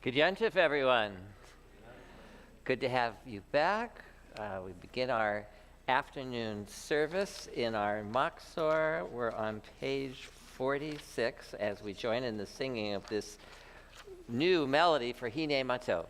Good Yontif, everyone. Good to have you back. We begin our afternoon service in our Machzor. We're on page 46 as we join in the singing of this new melody for Hine Matov.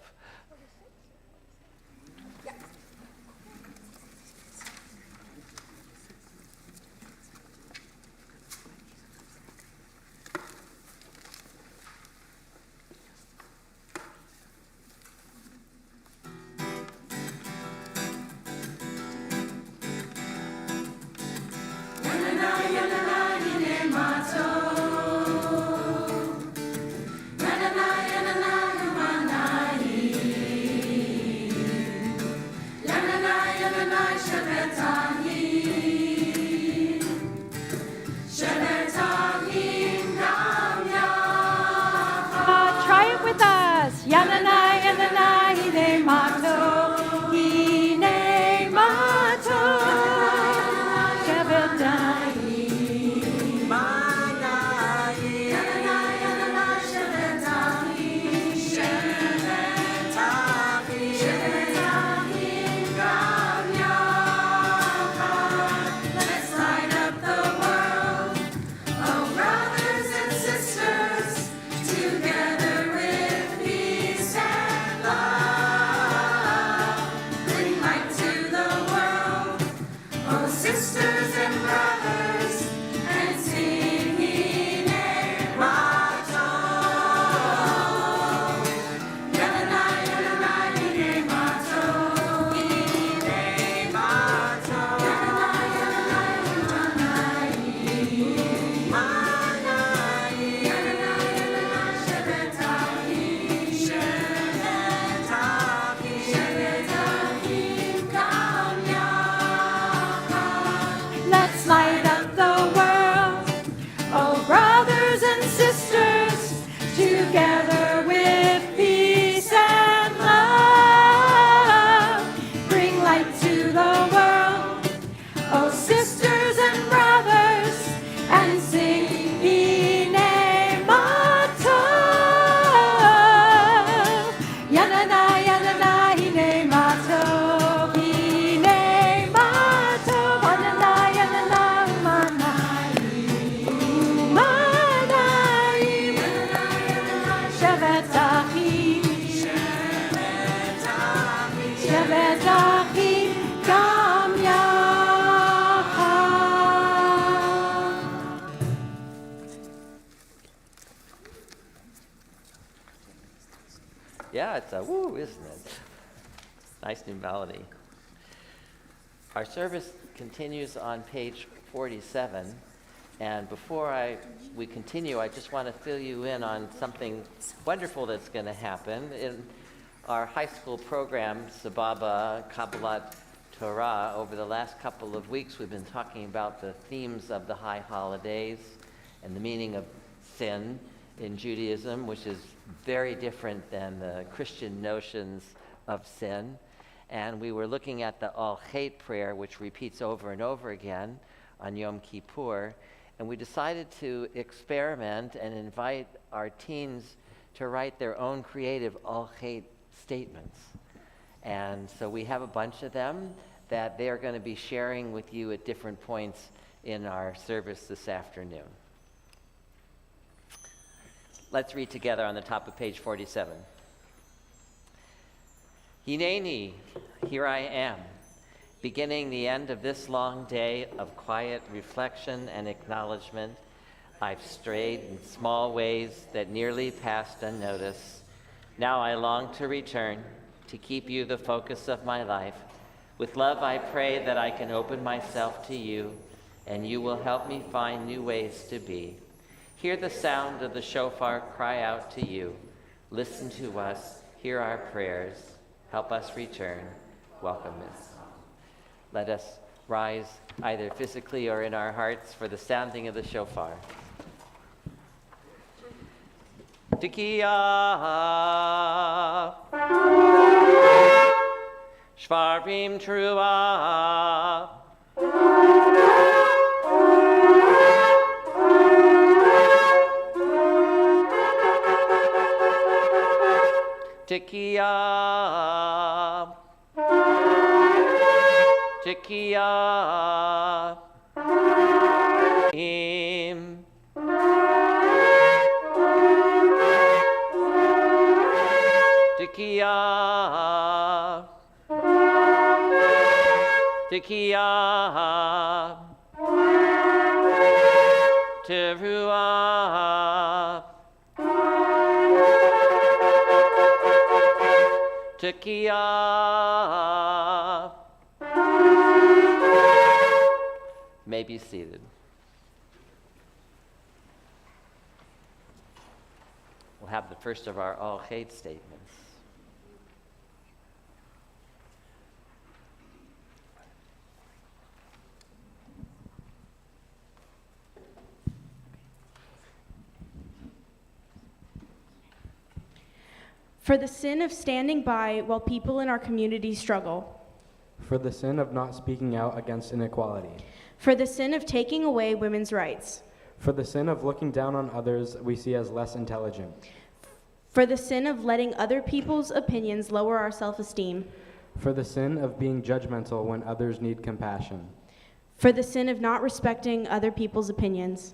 Yeah, it's a woo, isn't it? Nice new melody. Our service continues on page 47, and before we continue, I just want to fill you in on something wonderful that's going to happen. In our high school program, Sababa, Kabbalat Torah, over the last couple of weeks, we've been talking about the themes of the high holidays and the meaning of sin in Judaism, which is very different than the Christian notions of sin. And we were looking at the Al Chet prayer, which repeats over and over again on Yom Kippur. And we decided to experiment and invite our teens to write their own creative Al Chet statements. And so we have a bunch of them that they are going to be sharing with you at different points in our service this afternoon. Let's read together on the top of page 47. Hineni, here I am, beginning the end of this long day of quiet reflection and acknowledgement. I've strayed in small ways that nearly passed unnoticed. Now I long to return, to keep you the focus of my life. With love I pray that I can open myself to you, and you will help me find new ways to be. Hear the sound of the shofar cry out to you. Listen to us, hear our prayers. Help us return. Welcome us. Let us rise either physically or in our hearts for the sounding of the shofar. Tekiah, Shvarim Truah. Tekiah, Tekiah, Im, Tekiah, Tekiah, Teruah, Tekiah. May be seated. We'll have the first of our all hate statements. For the sin of standing by while people in our community struggle. For the sin of not speaking out against inequality. For the sin of taking away women's rights. For the sin of looking down on others we see as less intelligent. For the sin of letting other people's opinions lower our self-esteem. For the sin of being judgmental when others need compassion. For the sin of not respecting other people's opinions.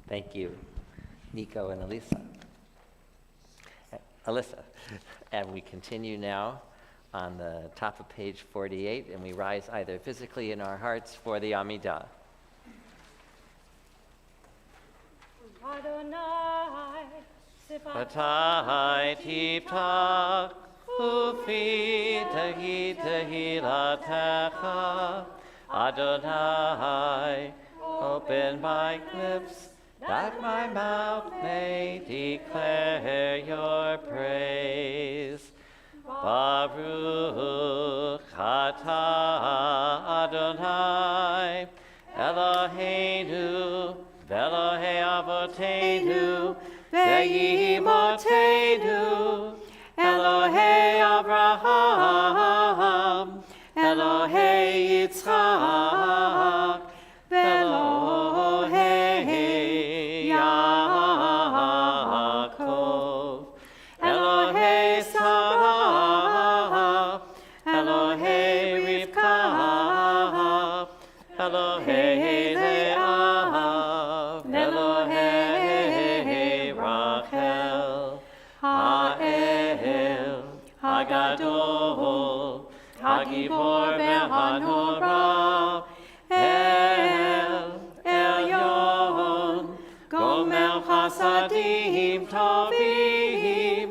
Thank you, Nico and Alyssa. And we continue now on the top of page 48, and we rise either physically in our hearts for the Amida. Adonai, Batai tiptach, ufi tehi tehilatecha. Adonai, open my lips, that my mouth may declare your praise. Baruch atah Adonai, Eloheinu, Elohei Avotenu, Ve'yi Imotenu, Elohei Abraham, Elohei Yitzchak, Elohei Yaakov, Elohei Sarah, Elohei Rivka, Elohei Leah, Elohei Rachel, Ha'el, Hagadol, Hagibor ve'hanora, El Elyon, Gomer Chasadim Tovim,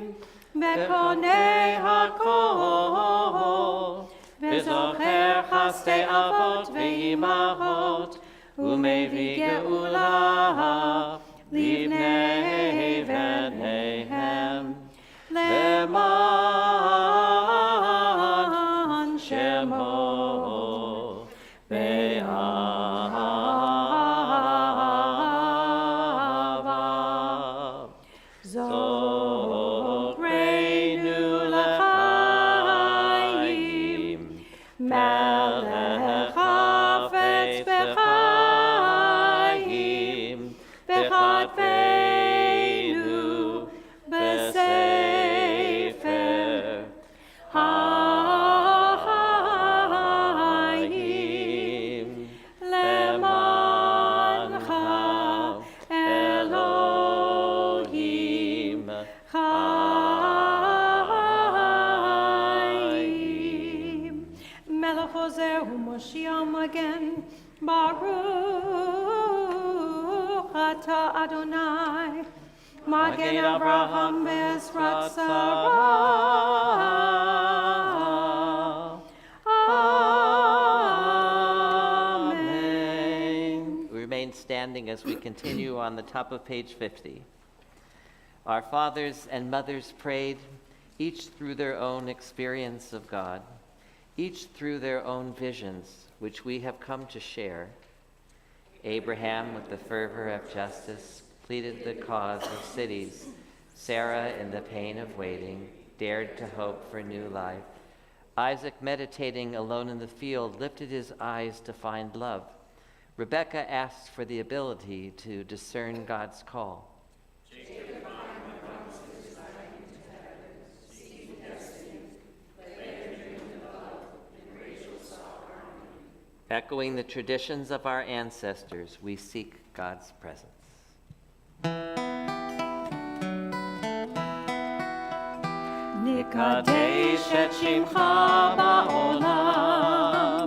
Bekonei Hakol, Bezocher Chasdei Avot ve'imahot, Umevi Geula, Livnei V'neihem, Leman Shemo, Ve'ahava, Zoreinu l'chaim, Melech hafetz b'chaim, B'chadveinu b'sefer Hayim, Lemancha Elohim Hayim. Melech Hozer u'Moshiach Magen, Baruch atah Adonai, Magen Abraham Bezrat Sarah. Amen. We remain standing as we continue on the top of page 50. Our fathers and mothers prayed, each through their own experience of God, each through their own visions, which we have come to share. Abraham, with the fervor of justice, pleaded the cause of cities. Sarah, in the pain of waiting, dared to hope for new life. Isaac, meditating alone in the field, lifted his eyes to find love. Rebecca asks for the ability to discern God's call. Echoing the traditions of our ancestors, we seek God's presence. נקדש את שמך בעולם,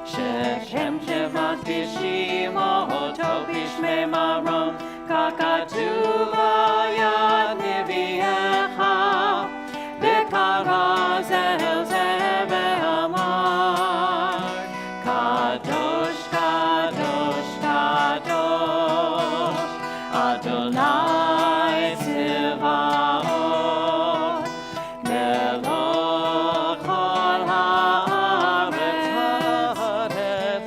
שכם שמקדישים אותו בשמי מרום, ככתוב ביד נביאך, וקרא זה אל זה ואמר, קדוש, קדוש, קדוש, אדוני צבאות, מלוך כל הארץ, עטף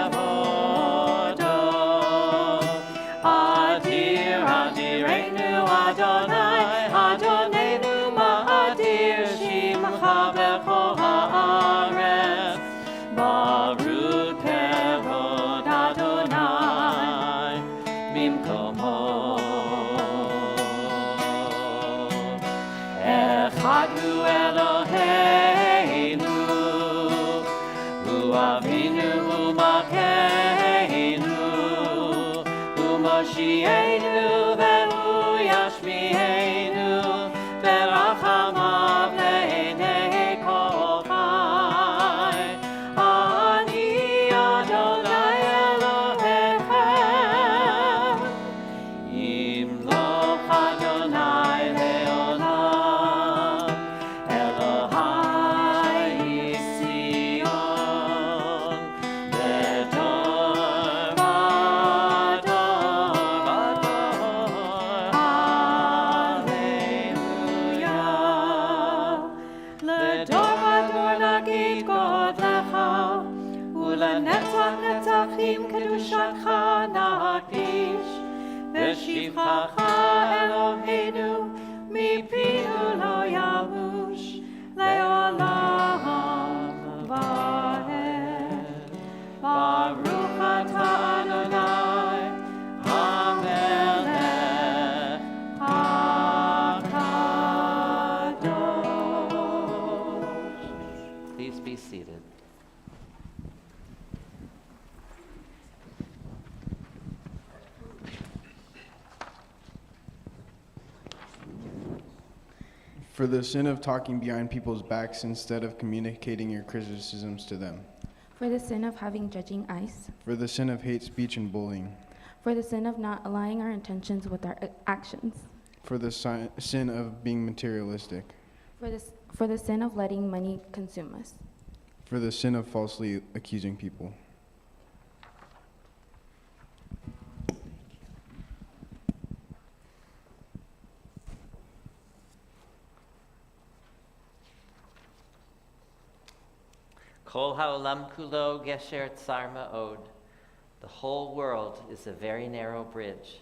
כבודו. אדיר, אדירנו אדוני, אדוננו מאדיר שמך בכל הארץ. ברוך כבוד אדוני במקומו. אחד הוא אלוהינו, הוא אבינו ומלכנו, הוא מושיענו והוא ישמיענו, ברחמיו לעיני כל חי. אני אדוני אלוהיכם, ימלוך אדוני לעולם, אלוהי ציון, לדור ודור ודור, הללויה. לדור ודור נגיד גודלך, ולנצח נצחים קדושתך נקדיש, ושבחך אלוהינו מפינו לא יבוש, לעולם ועד. ברוך אתה אדוני המלך הקדוש. Please be seated. For the sin of talking behind people's backs instead of communicating your criticisms to them. For the sin of having judging eyes. For the sin of hate speech and bullying. For the sin of not aligning our intentions with our actions. For the sin of being materialistic. For the sin of letting money consume us. For the sin of falsely accusing people. Kol ha'olam kulo gesher tsar ma'od. The whole world is a very narrow bridge.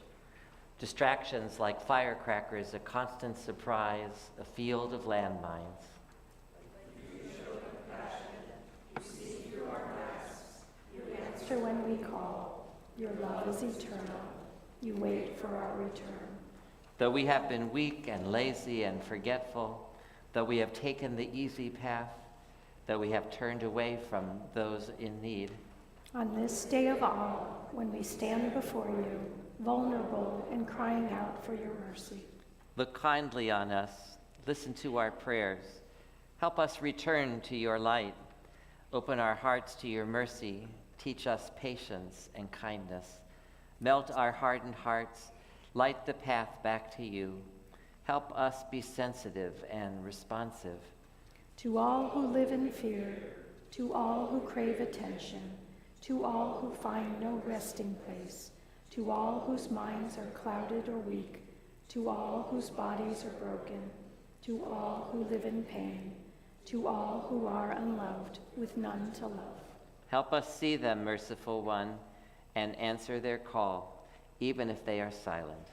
Distractions like firecrackers, a constant surprise, a field of landmines. Answer when we call. Your love is eternal. You wait for our return. Though we have been weak and lazy and forgetful, though we have taken the easy path, though we have turned away from those in need, On this day of awe, when we stand before you, vulnerable and crying out for your mercy, look kindly on us, listen to our prayers, help us return to your light, open our hearts to your mercy, teach us patience and kindness, melt our hardened hearts, light the path back to you, help us be sensitive and responsive. to all who live in fear, to all who crave attention, to all who find no resting place, to all whose minds are clouded or weak, to all whose bodies are broken, to all who live in pain, to all who are unloved with none to love. Help us see them, merciful one, and answer their call, even if they are silent.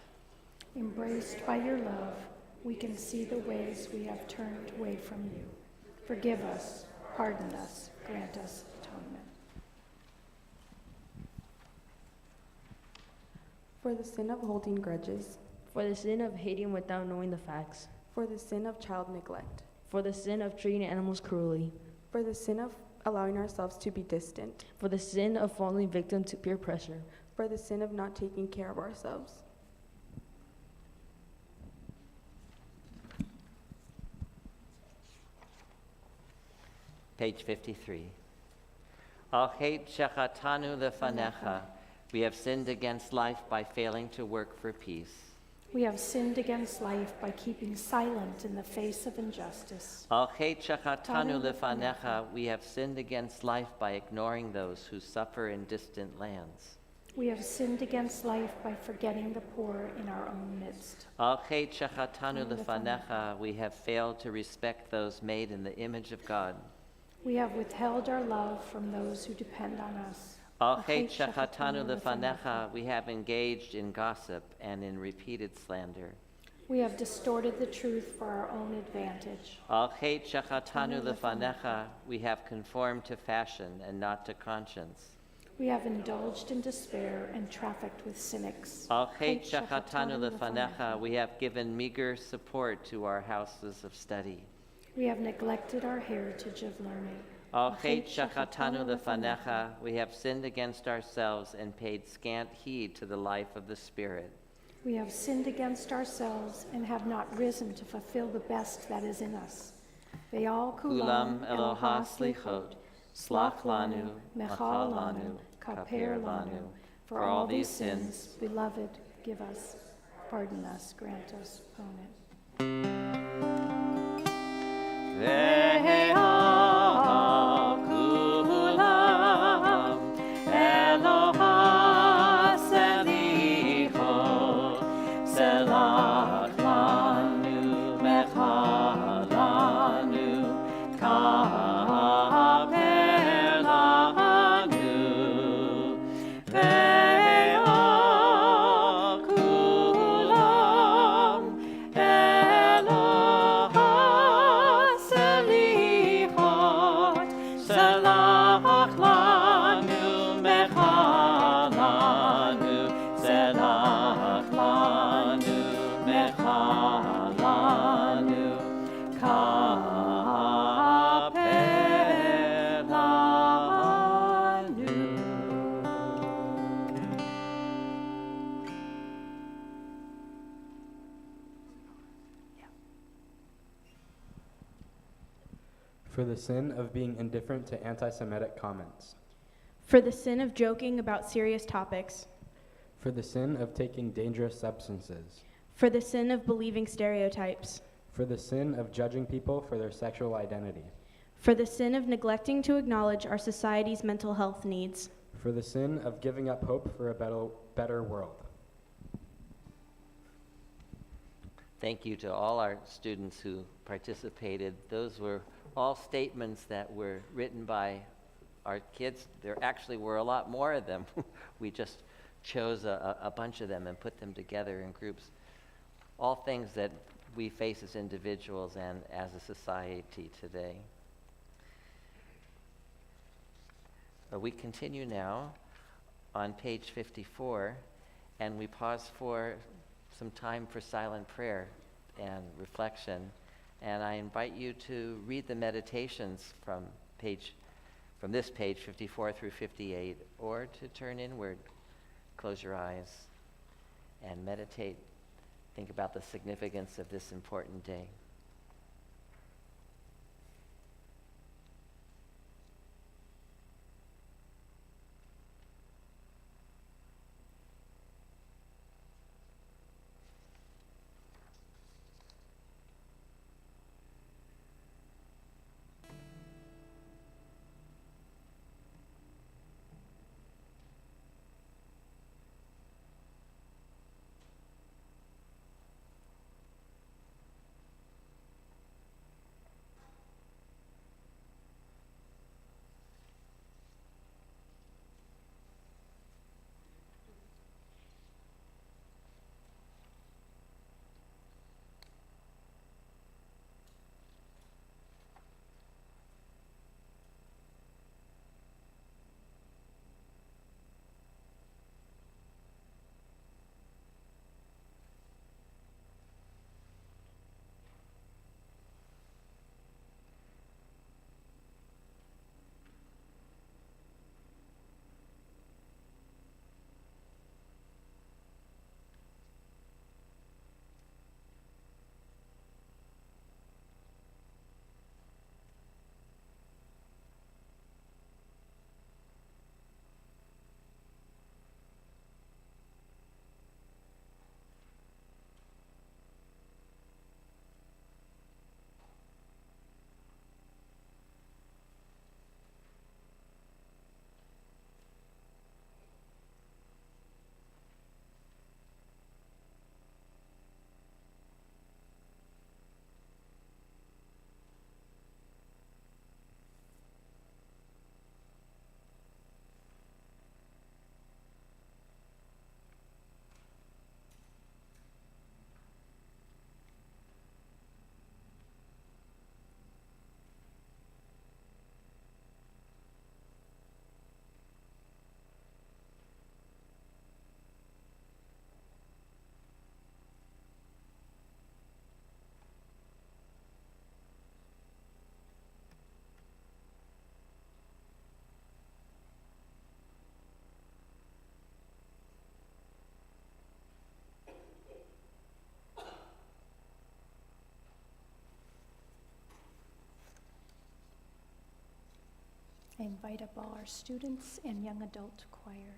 Embraced by your love, we can see the ways we have turned away from you. Forgive us, pardon us, grant us atonement. For the sin of holding grudges. For the sin of hating without knowing the facts. For the sin of child neglect. For the sin of treating animals cruelly. For the sin of allowing ourselves to be distant. For the sin of falling victim to peer pressure. For the sin of not taking care of ourselves. Page 53. Al chet shechatanu lefanecha. We have sinned against life by failing to work for peace. We have sinned against life by keeping silent in the face of injustice. Al chet shechatanu lefanecha. We have sinned against life by ignoring those who suffer in distant lands. We have sinned against life by forgetting the poor in our own midst. Al chet shechatanu lefanecha. We have failed to respect those made in the image of God. We have withheld our love from those who depend on us. Al chet shechatanu lefanecha. We have engaged in gossip and in repeated slander. We have distorted the truth for our own advantage. Al chet shechatanu lefanecha. We have conformed to fashion and not to conscience. We have indulged in despair and trafficked with cynics. Al chet shechatanu lefanecha. We have given meager support to our houses of study. We have neglected our heritage of learning. Al chet shechatanu lefanecha. We have sinned against ourselves and paid scant heed to the life of the Spirit. We have sinned against ourselves and have not risen to fulfill the best that is in us. Ve'al Kulam Eloha slichot, slach lanu, mechal lanu, kaper lanu. For all these sins, beloved, give us, pardon us, grant us, own it. Ve'al kulam Eloha selichot, selach lanu, mechal lanu, kaper lanu. Ve'al kulam Eloha selichot, selach lanu, mechal lanu, selach lanu, mechal lanu, kaper lanu. For the sin of being indifferent to anti-Semitic comments. For the sin of joking about serious topics. For the sin of taking dangerous substances. For the sin of believing stereotypes. For the sin of judging people for their sexual identity. For the sin of neglecting to acknowledge our society's mental health needs. For the sin of giving up hope for a better world. Thank you to all our students who participated. Those were all statements that were written by our kids. There actually were a lot more of them. We just chose a bunch of them and put them together in groups. All things that we face as individuals and as a society today. We continue now on page 54, and we pause for some time for silent prayer and reflection. And I invite you to read the meditations from this page 54 through 58, or to turn inward, close your eyes, and meditate. Think about the significance of this important day. invite up all our students and young adult choir.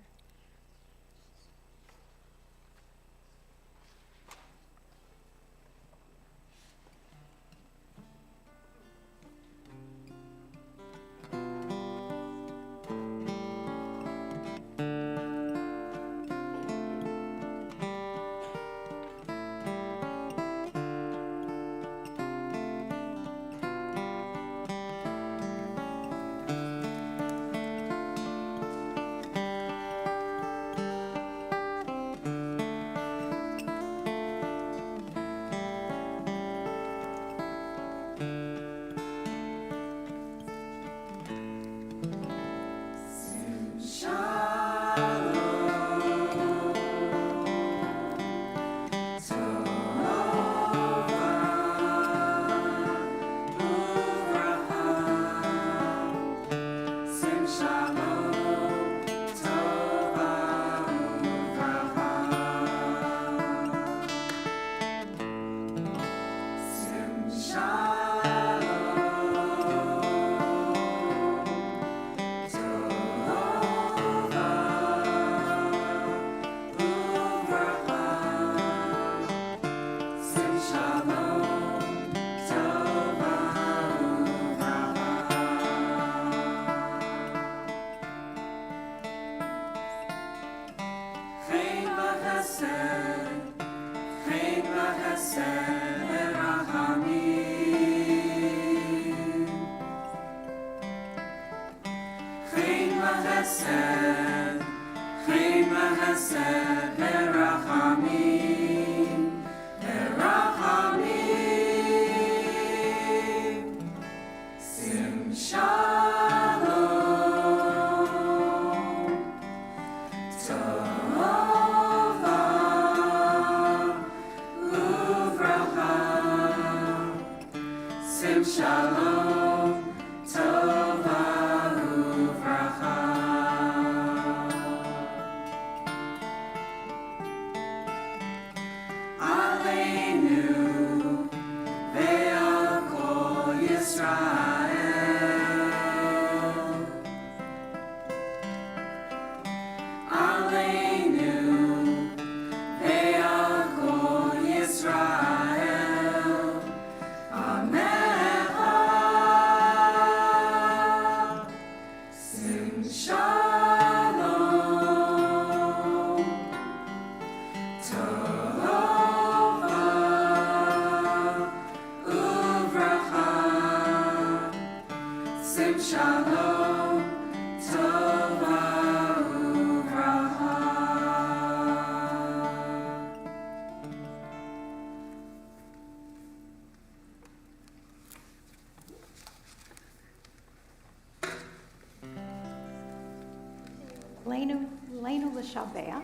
Leinu l'shabeach,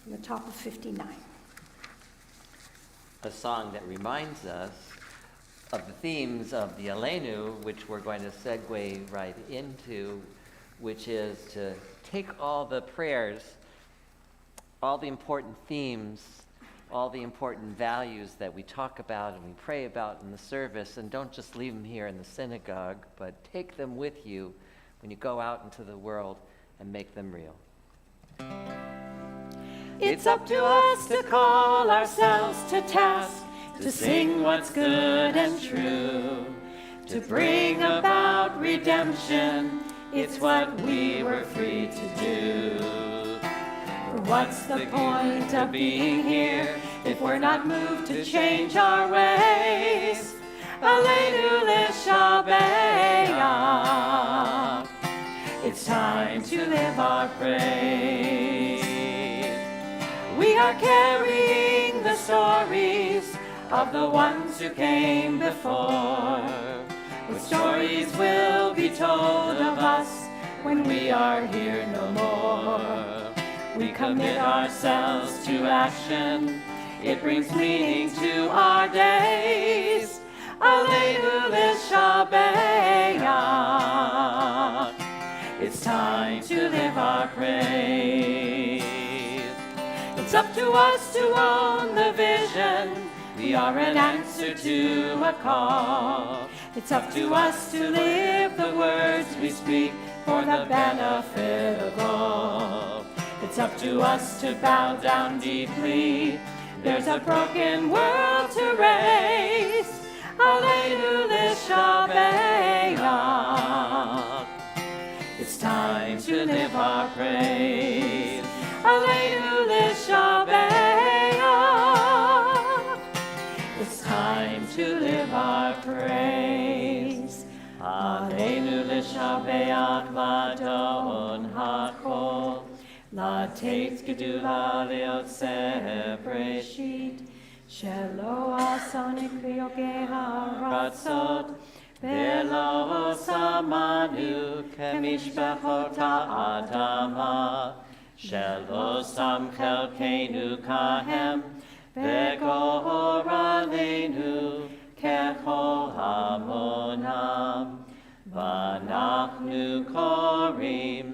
from the top of 59. A song that reminds us of the themes of the Aleinu, which we're going to segue right into, which is to take all the prayers, all the important themes, all the important values that we talk about and we pray about in the service, and don't just leave them here in the synagogue, but take them with you when you go out into the world and make them real. It's up to us to call ourselves to task, to sing what's good and true, to bring about redemption. It's what we were free to do. For what's the point of being here if we're not moved to change our ways? Aleinu l'shabeach. It's time to live our praise. We are carrying the stories of the ones who came before. What stories will be told of us when we are here no more? We commit ourselves to action. It brings meaning to our days. Aleinu l'shabeach. It's time to live our praise. It's up to us to own the vision. We are an answer to a call. It's up to us to live the words we speak for the benefit of all. It's up to us to bow down deeply. There's a broken world to raise. Aleinu l'shabeach. It's time to live our praise. Aleinu l'shabeach. It's time to live our praise. Aleinu l'shabeach v'adon hakol. Latet gedula leotzeh breshit. Shelo asani kriyoge haratzot. Velo samanu kemishpachot ha'adama. Shelo sam chelkeinu kahem. Vegor aleinu kechol hamonam. Vanachnu korim.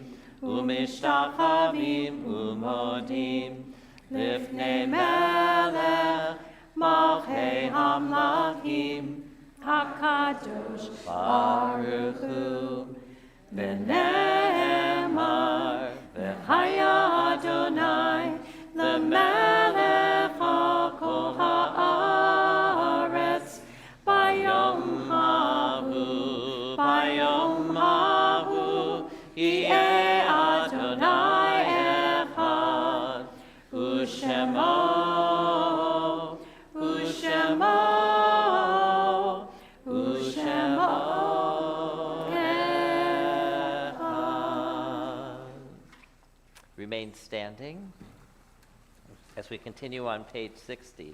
Umishtachavim umodim lifnei melech malchei hamlachim hakadosh baruch hu v'ne'emar v'chaya Adonai lemelech hakol haaretz bayom hahu Yeh Adonai echad, Ushemo echad. Remain standing as we continue on page 60.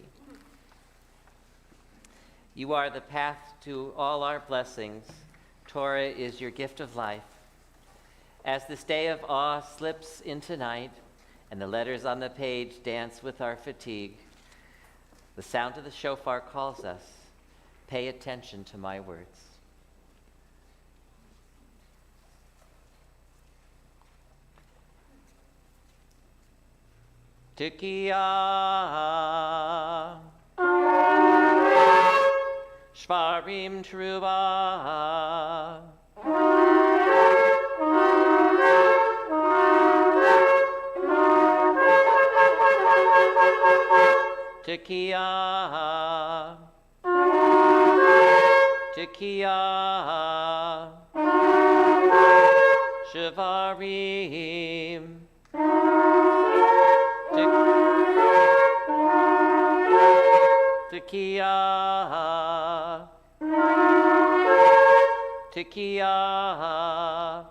You are the path to all our blessings. Torah is your gift of life. As this day of awe slips into night and the letters on the page dance with our fatigue, the sound of the shofar calls us. Pay attention to my words. Tekiah, Shvarim Truba, Tekiah, Shvarim, Tekiah,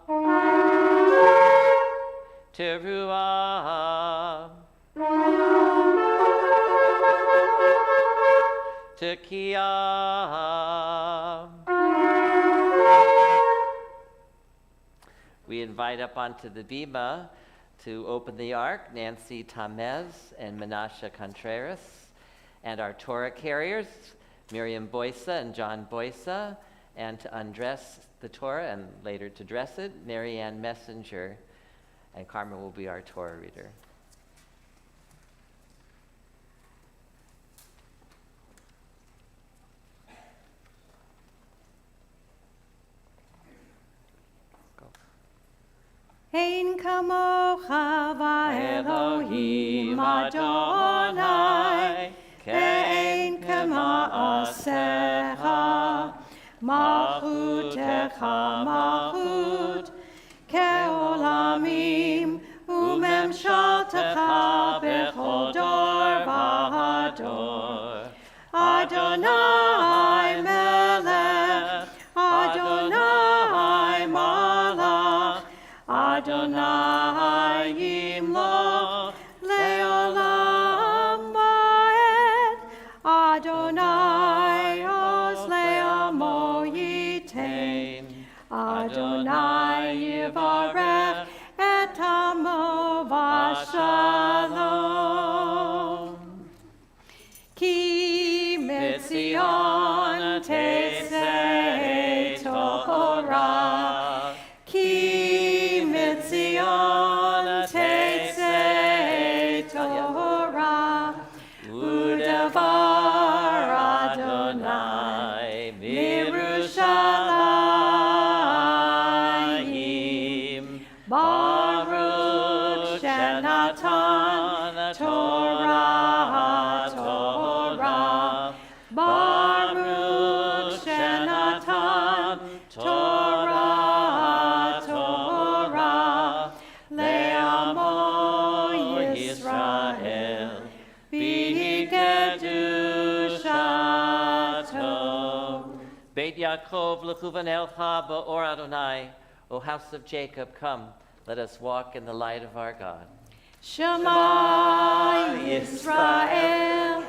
Teruah, Tekiah. We invite up onto the bima to open the ark Nancy Tamez and Menashe Contreras, and our Torah carriers, Miriam Boysa and John Boysa, and to undress the Torah and later to dress it, Marianne Messenger, and Carmen will be our Torah reader. Ein kamocha va'Elohim Adonai, ke'ein kema'asecha, malchutecha malchut, ke'olamim, umemshaltecha bechol dor v'hador. Adonai melech, Adonai malach, Adonai yimloch leolam. V'kedushato. Beit Yaakov lechuvan elcha ba'or Adonai. O house of Jacob, come, let us walk in the light of our God. Shema Yisrael,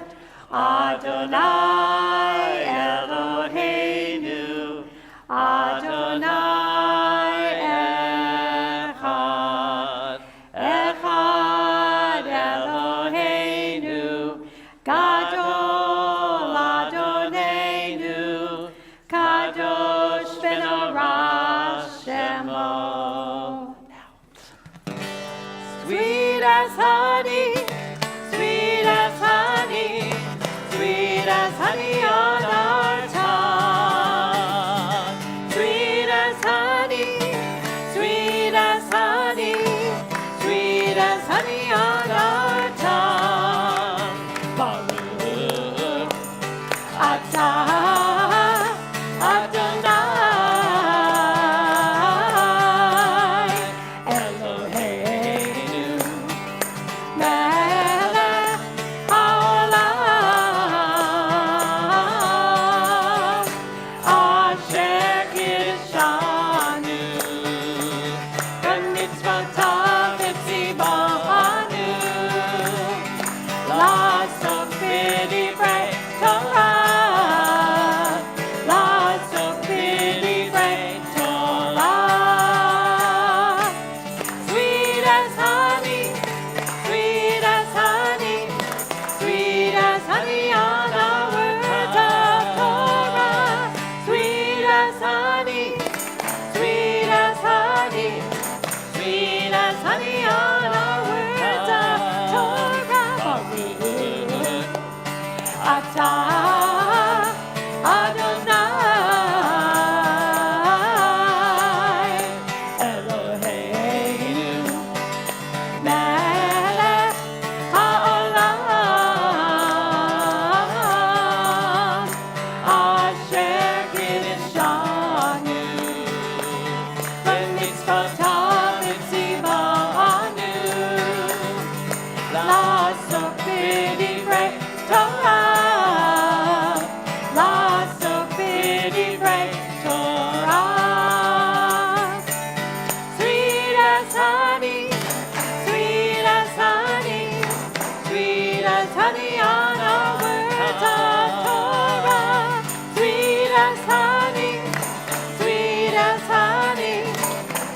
Adonai Eloheinu, Adonai Echad, Echad Eloheinu, Gadol Adonenu, Kadosh v'norah Shemo. Sweet as honey, sweet as honey, sweet as honey on our tongue. Sweet as honey, sweet as honey, sweet as honey on our tongue. Baruch atah Adonai Eloheinu melech haolam asher kiddushanu b'mitzvotav v'tzivanu לעסוק בדברי תורה, לעסוק בדברי תורה. Sweet as honey, sweet as honey, sweet as honey on our words of Torah. Sweet as honey, sweet as honey, sweet as honey on our words of Torah. Baruch atah Adonai Eloheinu melech haolam asher kiddushanu b'mitzvotav v'tzivanu לעסוק בדברי תורה, לעסוק בדברי תורה. Sweet as honey, sweet as honey, sweet as honey on our words of Torah. Sweet as honey, sweet as honey,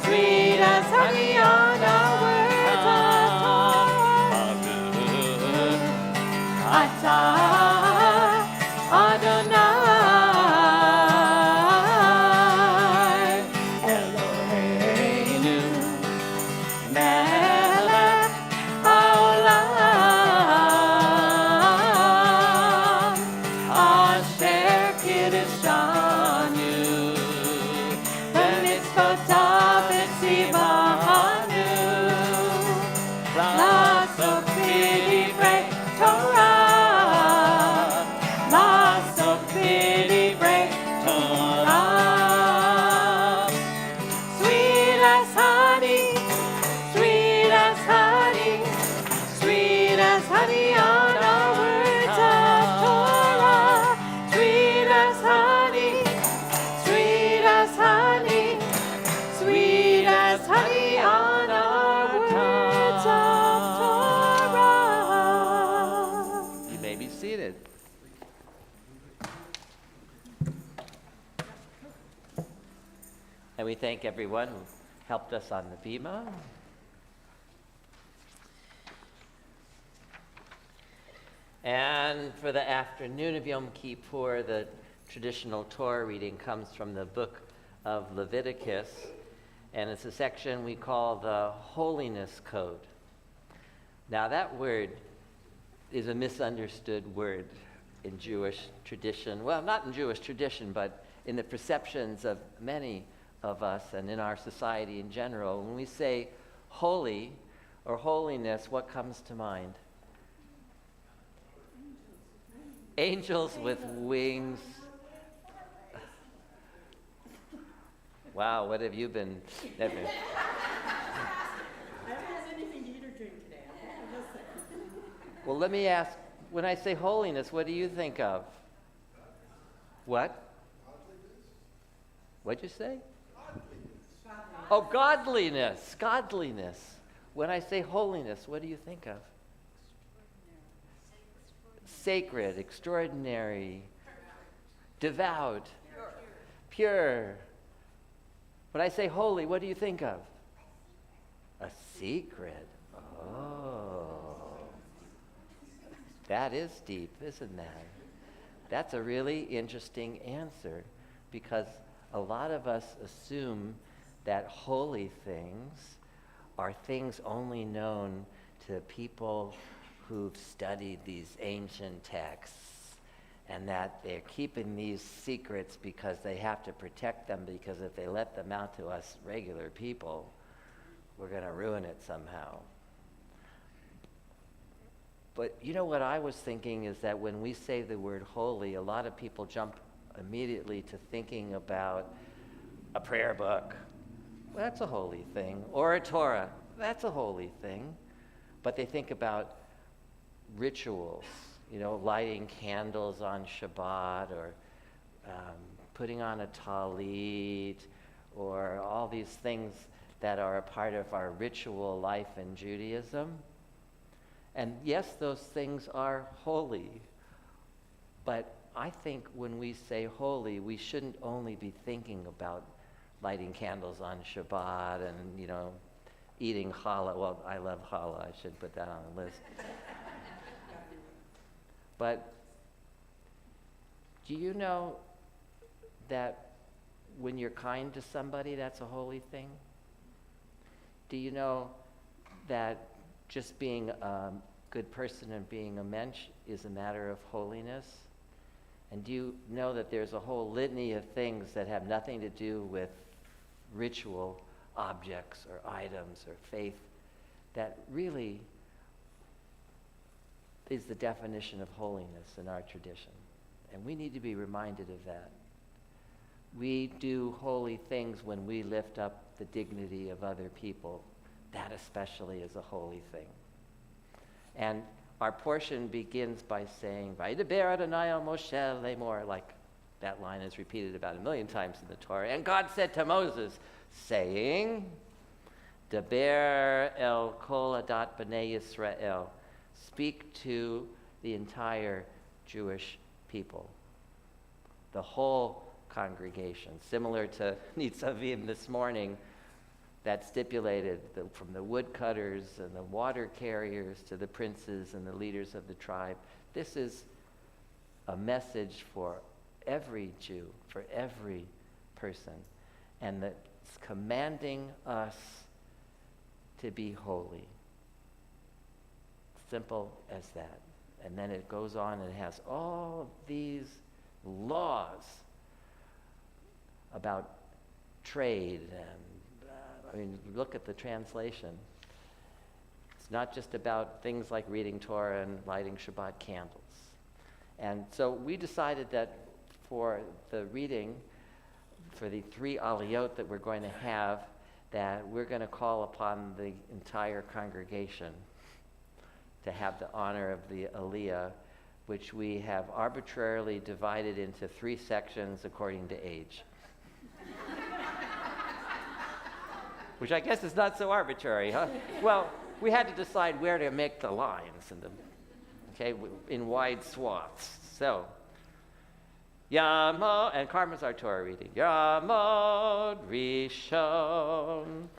sweet as honey on our words of Torah. Atah Adonai Eloheinu melech haolam asher kiddushanu b'mitzvotav v'tzivanu לעסוק בדברי תורה, לעסוק בדברי תורה. Sweet as honey, sweet as honey, sweet as honey on our words of Torah. Sweet as honey, sweet as honey, sweet as honey on our words of Torah. You may be seated. And we thank everyone who helped us on the bima. And for the afternoon of Yom Kippur, the traditional Torah reading comes from the book of Leviticus, and it's a section we call the Holiness Code. Now that word is a misunderstood word in Jewish tradition. Well, not in Jewish tradition, but in the perceptions of many of us and in our society in general. When we say holy or holiness, what comes to mind? Angels with wings. Wow, what have you been? I haven't had anything to eat or drink today. Well, let me ask When I say holiness, what do you think of? What? What'd you say? Oh, godliness. Godliness. When I say holiness, what do you think of? Sacred, extraordinary, devout, pure. When I say holy, what do you think of? A secret. Oh. That is deep, isn't that? That's a really interesting answer, because a lot of us assume that holy things are things only known to people who've studied these ancient texts, and that they're keeping these secrets because they have to protect them, because if they let them out to us regular people, we're going to ruin it somehow. But you know what I was thinking is that when we say the word holy, a lot of people jump immediately to thinking about a prayer book. Well, that's a holy thing. Or a Torah. That's a holy thing. But they think about rituals, lighting candles on Shabbat, or putting on a talit, or all these things that are a part of our ritual life in Judaism. And yes, those things are holy. But I think when we say holy, we shouldn't only be thinking about lighting candles on Shabbat and, eating challah. Well, I love challah. I should put that on the list. But do you know that when you're kind to somebody, that's a holy thing? Do you know that just being a good person and being a mensch is a matter of holiness? And do you know that there's a whole litany of things that have nothing to do with ritual objects or items or faith that really is the definition of holiness in our tradition? And we need to be reminded of that. We do holy things when we lift up the dignity of other people. That especially is a holy thing. And our portion begins by saying, Vaydaber Adonai el Moshe lemor, like that line is repeated about 1,000,000 times in the Torah. And God said to Moses, saying, Daber el kol adat b'nei Yisrael, speak to the entire Jewish people, the whole congregation, similar to Nitzavim this morning, that stipulated from the woodcutters and the water carriers to the princes and the leaders of the tribe. This is a message for every Jew, for every person, and that's commanding us to be holy. Simple as that. And then it goes on and it has all of these laws about trade and look at the translation. It's not just about things like reading Torah and lighting Shabbat candles. And so we decided that for the reading, for the 3 aliyot that we're going to have, that we're going to call upon the entire congregation to have the honor of the aliyah, which we have arbitrarily divided into 3 sections according to age. Which I guess is not so arbitrary, huh? Well, we had to decide where to make the lines in wide swaths. So, Yamod, and Carmen's our Torah reading. Yamod Rishon.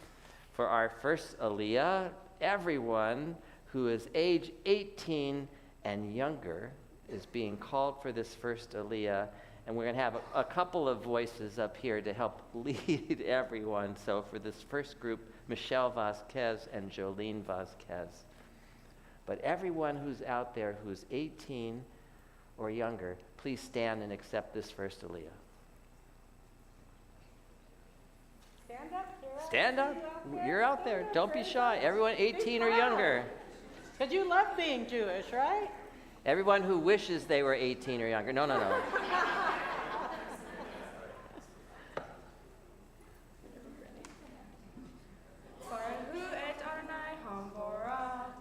For our first aliyah, everyone who is age 18 and younger is being called for this first aliyah. And we're going to have a couple of voices up here to help lead everyone. So for this first group, Michelle Vasquez and Jolene Vasquez. But everyone who's out there who's 18 or younger, please stand and accept this first aliyah. Stand up, Kira. Stand up. You're out there. Don't be shy. Everyone 18 or younger. Because you love being Jewish, right? Everyone who wishes they were 18 or younger. No.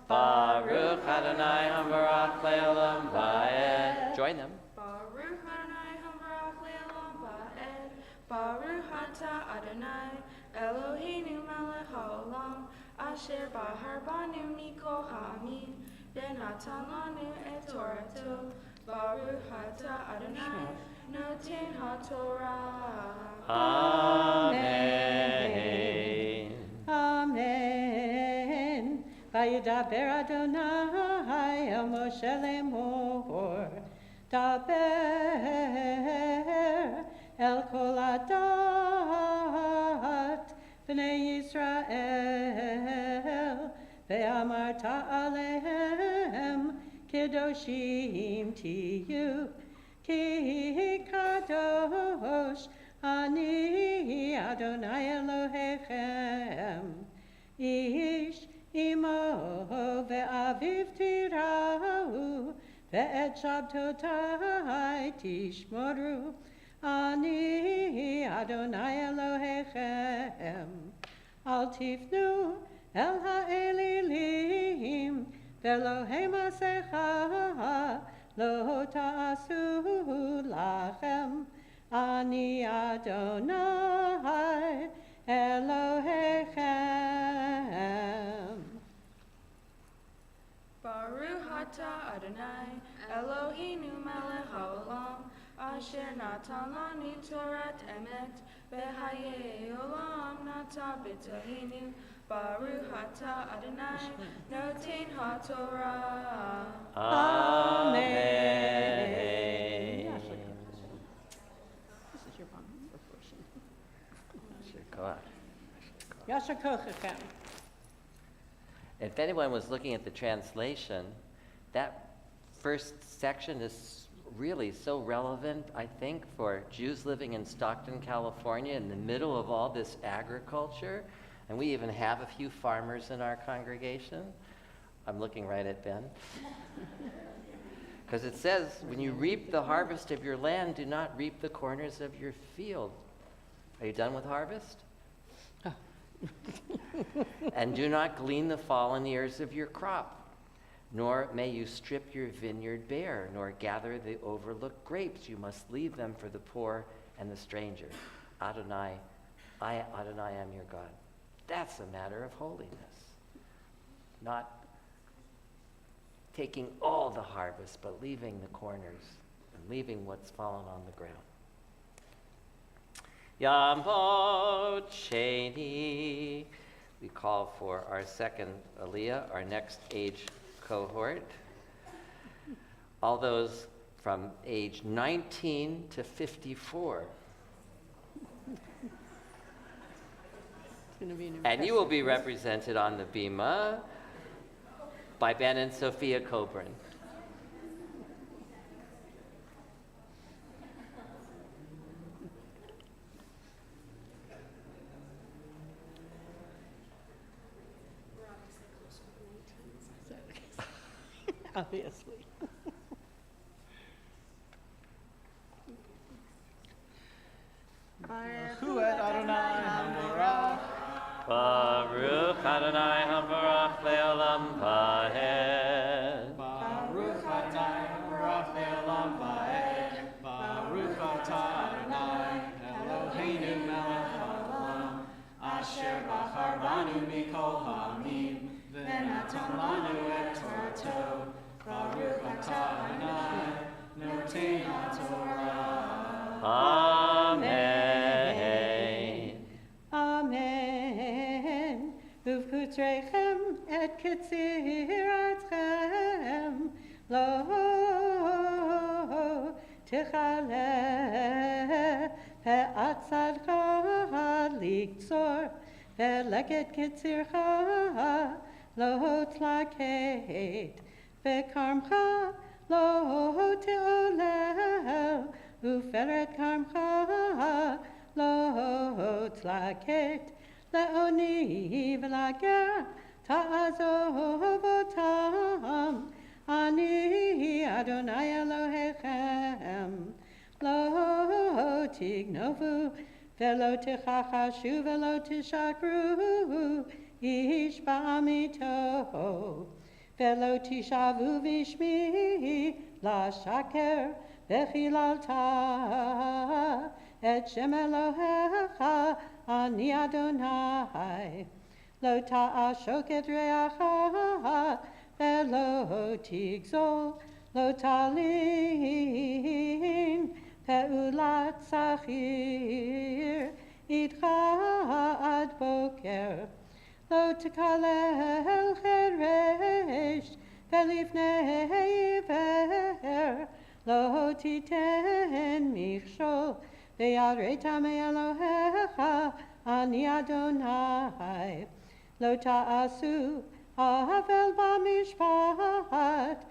Baruch Adonai Hamborach le'olam va'ed. Join them. Baruch Adonai Havarach le'olam va'ed. Baruch Ata Adonai Eloheinu melech haolam asher bahar banu mikol ha'amin v'natan lanu et Torato. Baruch Ata Adonai noten ha'Torah. Amen. Amen. Vayidaber Adonai el Moshe lemor. Daber el kol adat b'nei Yisrael ve'amarta alehem kedoshim tiyu ki kadosh ani Adonai Elohechem ish imo ve'aviv tirau ve'et shabtotai tishmoru ani Adonai Elohechem al tifnu el ha'elilim ve'lohem asecha lo ta'asu lachem ani Adonai Elohechem. Baruch Ata Adonai Eloheinu melech haolam asher natan lanu Torat emet v'hayei olam nata b'tohinu. Baruch Ata Adonai noten ha'Torah. Amen. This is your mom portion. Shekar. Yasher kochechem. If anyone was looking at the translation, that first section is really so relevant, I think, for Jews living in Stockton, California, in the middle of all this agriculture. And we even have a few farmers in our congregation. I'm looking right at Ben. Because it says, when you reap the harvest of your land, do not reap the corners of your field. Are you done with harvest? And do not glean the fallen ears of your crop, nor may you strip your vineyard bare, nor gather the overlooked grapes. You must leave them for the poor and the stranger. Adonai, I, Adonai, am your God. That's a matter of holiness. Not taking all the harvest, but leaving the corners and leaving what's fallen on the ground. Yamot Sheni. We call for our second Aliyah, our next age cohort. All those from age 19 to 54. And you will be represented on the bima by Ben and Sophia Coburn. Obviously. Baruch Adonai Hamorach. Baruch Adonai Hamorach le'olam va'ed. Baruch Adonai Hamorach le'olam va'ed. Baruch Atah Adonai Eloheinu melech haolam asher bachar banu mikol ha'amim v'natan lanu et Torato. Baruch Atah Adonai noten ha'Torah. Amen. Amen. Uvkutrechem et ketziratchem lo techale ve'atzadcha liktzor ve'leket ketzircha lo tlaket ve'karmcha lo te'olel uferet karmcha lo tlaket le'oni v'lager ta'azovotam ani Adonai Elohechem lo tignovu ve'lo tichachashu ve'lo tishakru ish ba'amito ולא תשבו בשמי לשקר, וחיללת את שם אלוהיך, אני אדוני. לא תעשוק את רעך, ולא תגזול, לא תלין פעולת שכיר איתך עד בוקר. לא תקלל חרש ולפני עיוור, לא תיתן מכשול ויראת מאלוהיך, אני אדוני. לא תעשו עוול במשפט,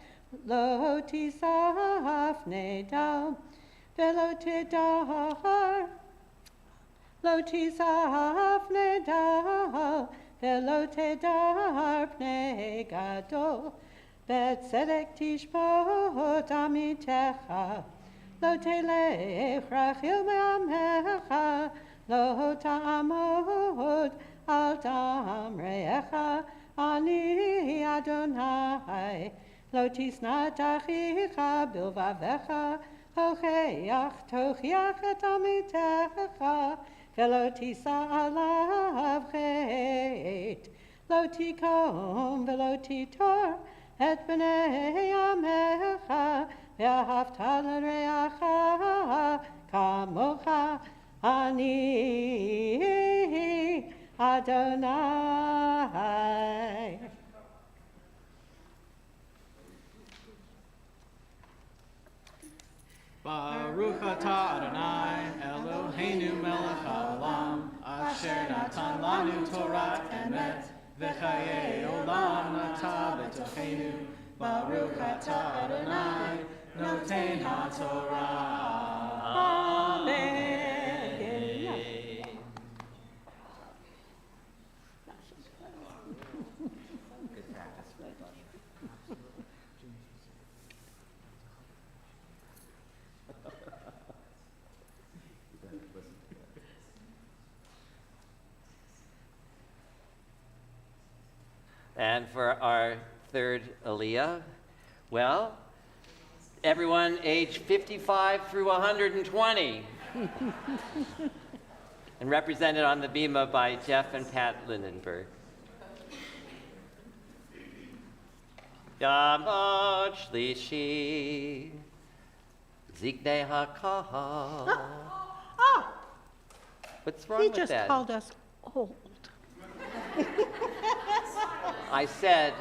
לא תיסף נדל ולא תדהר, לא תיסף נדל ולא תדהר פני גדול. בצדק תשפוט עמיתך, לא תלך רכיל מעמך, לא תעמוד על דם רעך, אני אדוני. לא תשנא את אחיך בלבבך, תוכיח את עמיתך, ולא תישא עליו חטא. לא תיקום ולא תיטור את בני עמך, ואהבת לרעך כמוך, אני אדוני. Baruch atah Adonai Eloheinu melech haolam, asher natan lanu Torah emet, v'chayei olam nata b'tocheinu. Baruch atah Adonai noten haTorah. Amen. And for our third Aliyah, well, everyone age 55 through 120. And represented on the bima by Jeff and Pat Lindenberg. Yamot Shlishi, Ziknei HaKahal. What's wrong with that? He just called us old. I said,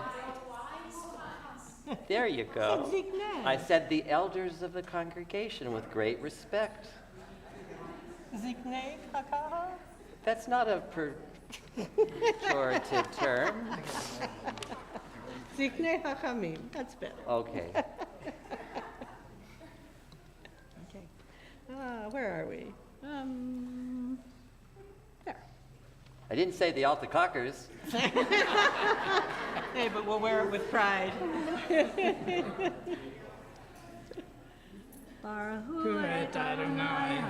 there you go. Ziknei. I said the elders of the congregation with great respect. Ziknei HaKahal? That's not a pejorative term. Ziknei HaChamim, that's better. Okay. Okay. Where are we? There. I didn't say the Alta Cockers. Hey, but we'll wear it with pride. Baruch Adonai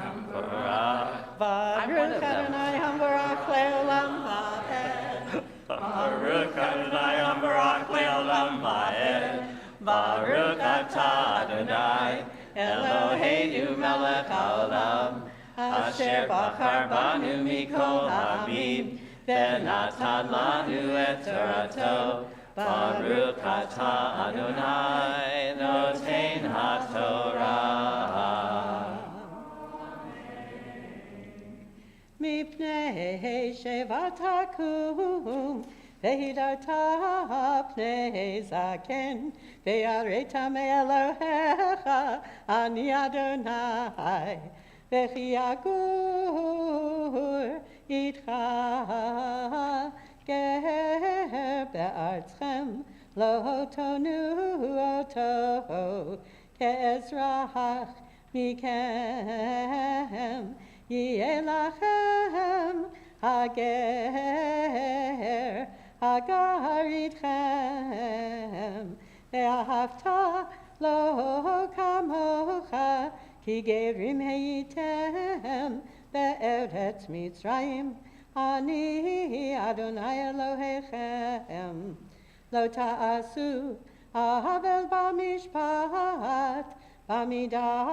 Baruch Adonai Hambarach Leolam Va'ed. Baruch Adonai Hambarach Leolam Va'ed. Baruch atah Adonai Eloheinu melech haolam, asher bachar banu mikol ha'amim, v'natan lanu et torato. Baruch atah Adonai noten haTorah. Mipnei shevat hakum, vehidarta pnei zaken, ve'areta me'elohecha, ani Adonai, vechi agur itcha, ger be'artzchem, lo tonu oto, ke'ezrach mikem, yeh lachem hager, hagar itchem, ve'ahavta lo kamocha, ki gerim heitem be'eretz Mitzrayim, ani Adonai Elohechem. lo ta'asu havel b'mishpat b'midah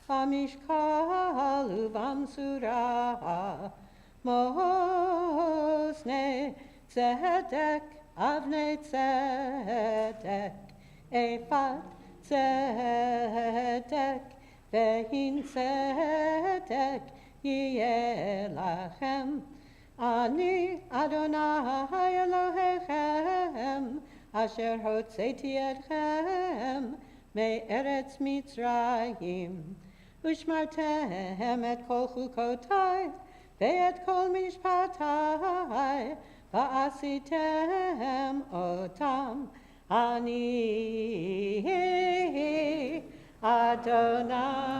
b'mishkal u'b'msurah mosne tzedek avnei tzedek efat tzedek ve'hin tzedek yeh lachem ani Adonai Elohechem asher hotzeti etchem me'eretz Mitzrayim ushmartem et kol chukotai ve'et kol mishpatai va'asitem otam ani Adonai.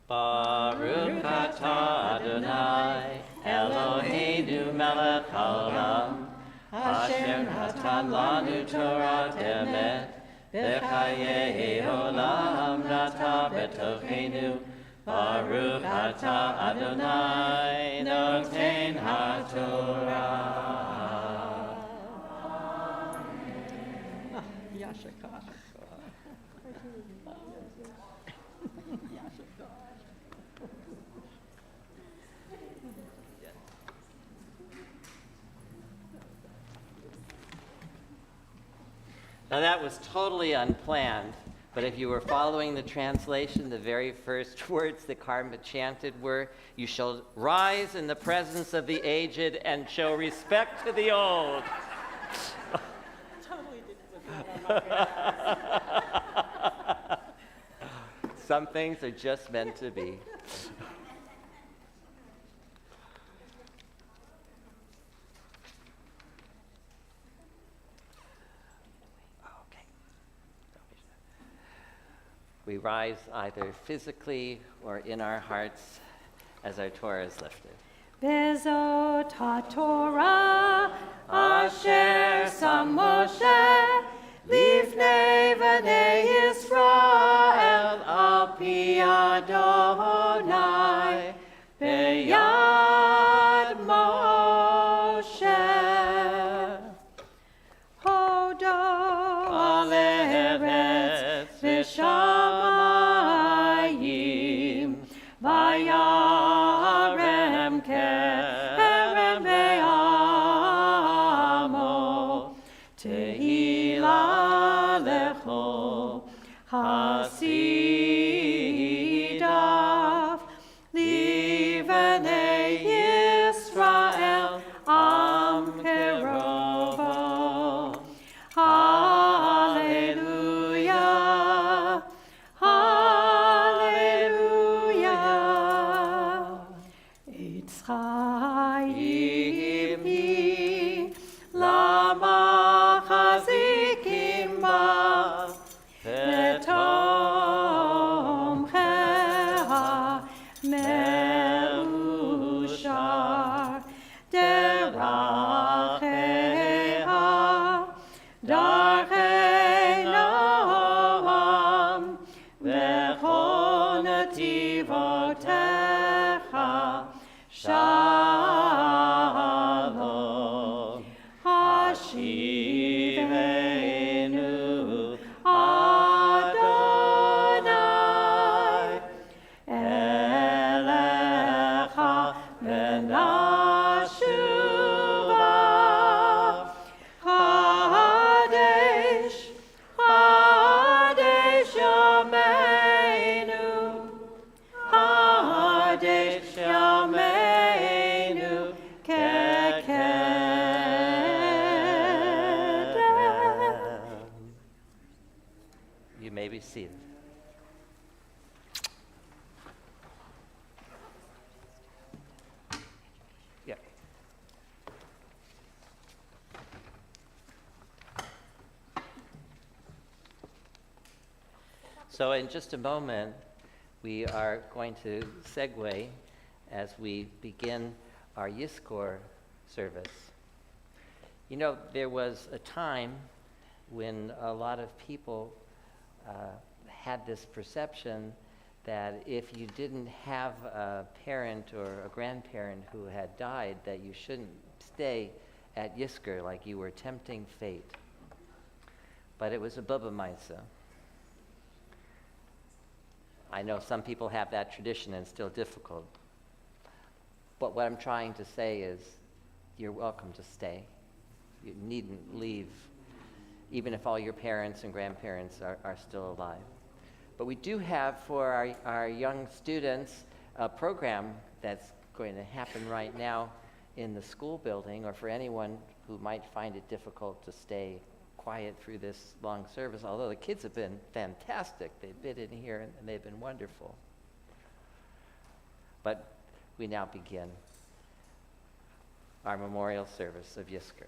Baruch atah Adonai, Eloheinu melech haolam, asher natan lanu Torah emet, v'chayei olam nata b'tochenu. Baruch atah Adonai, noten haTorah. Now that was totally unplanned, but if you were following the translation, the very first words that Karma chanted were, "You shall rise in the presence of the aged and show respect to the old." Some things are just meant to be. We rise either physically or in our hearts as our Torah is lifted. Bezot HaTorah asher sam Moshe lifnei bnei Yisrael al pi Adonai beyad Moshe hodo aleretz v'shamayim vayarem kerem be'amo tehila lecho hasidav livnei Yisrael am kerovo. Hallelujah, hallelujah. Eitz chayim hi lama chazikim ba v'tomcheha meushar deracheha darchei noam v'chol nativotecha shalom hashivenu Adonai elecha v'nashuva Kadesh, Kadesh Yameinu, Kadesh Yameinu, Kekedem. You may be seated. Yeah. So in just a moment, we are going to segue as we begin our Yizkor service. You know, there was a time when a lot of people had this perception that if you didn't have a parent or a grandparent who had died, that you shouldn't stay at Yizkor, like you were tempting fate. But it was a Baba Maisa. I know some people have that tradition and it's still difficult. But what I'm trying to say is, you're welcome to stay. You needn't leave, even if all your parents and grandparents are still alive. But we do have for our young students a program that's going to happen right now in the school building, or for anyone who might find it difficult to stay quiet through this long service, although the kids have been fantastic. They've been in here and they've been wonderful. But we now begin our memorial service of Yizkor.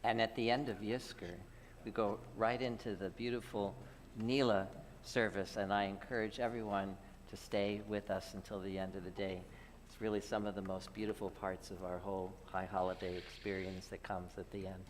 And at the end of Yizkor, we go right into the beautiful Niela service, and I encourage everyone to stay with us until the end of the day. It's really some of the most beautiful parts of our whole high holiday experience that comes at the end.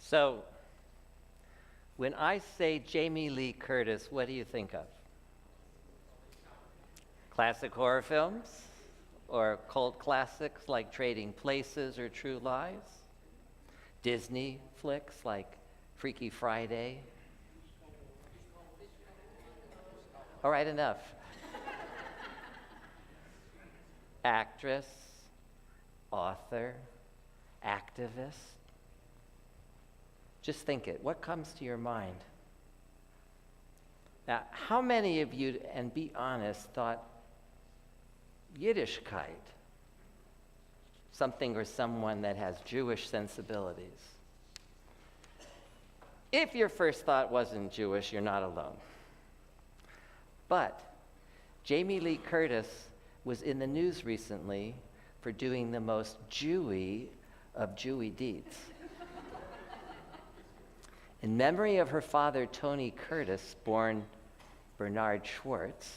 So, when I say Jamie Lee Curtis, what do you think of? Classic horror films? Or cult classics like Trading Places or True Lies? Disney flicks like Freaky Friday? All right, enough. Actress, author, activist. Just think it. What comes to your mind? Now, how many of you, and be honest, thought Yiddishkeit, something or someone that has Jewish sensibilities? If your first thought wasn't Jewish, you're not alone. But Jamie Lee Curtis was in the news recently for doing the most Jewy of Jewy deeds. In memory of her father, Tony Curtis, born Bernard Schwartz,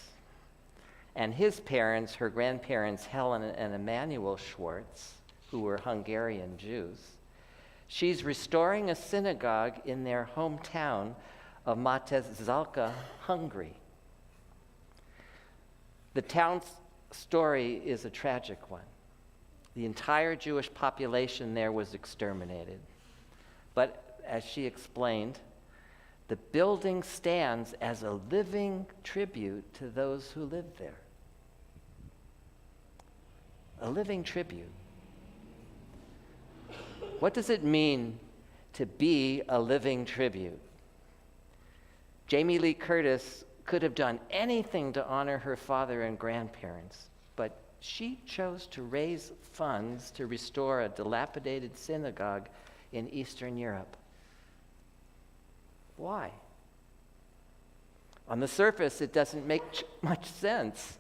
and his parents, her grandparents, Helen and Emanuel Schwartz, who were Hungarian Jews, She's restoring a synagogue in their hometown of Matezalka, Hungary. The town's story is a tragic one. The entire Jewish population there was exterminated. But as she explained, the building stands as a living tribute to those who lived there. A living tribute. What does it mean to be a living tribute? Jamie Lee Curtis could have done anything to honor her father and grandparents, but she chose to raise funds to restore a dilapidated synagogue in Eastern Europe. Why? On the surface, it doesn't make much sense.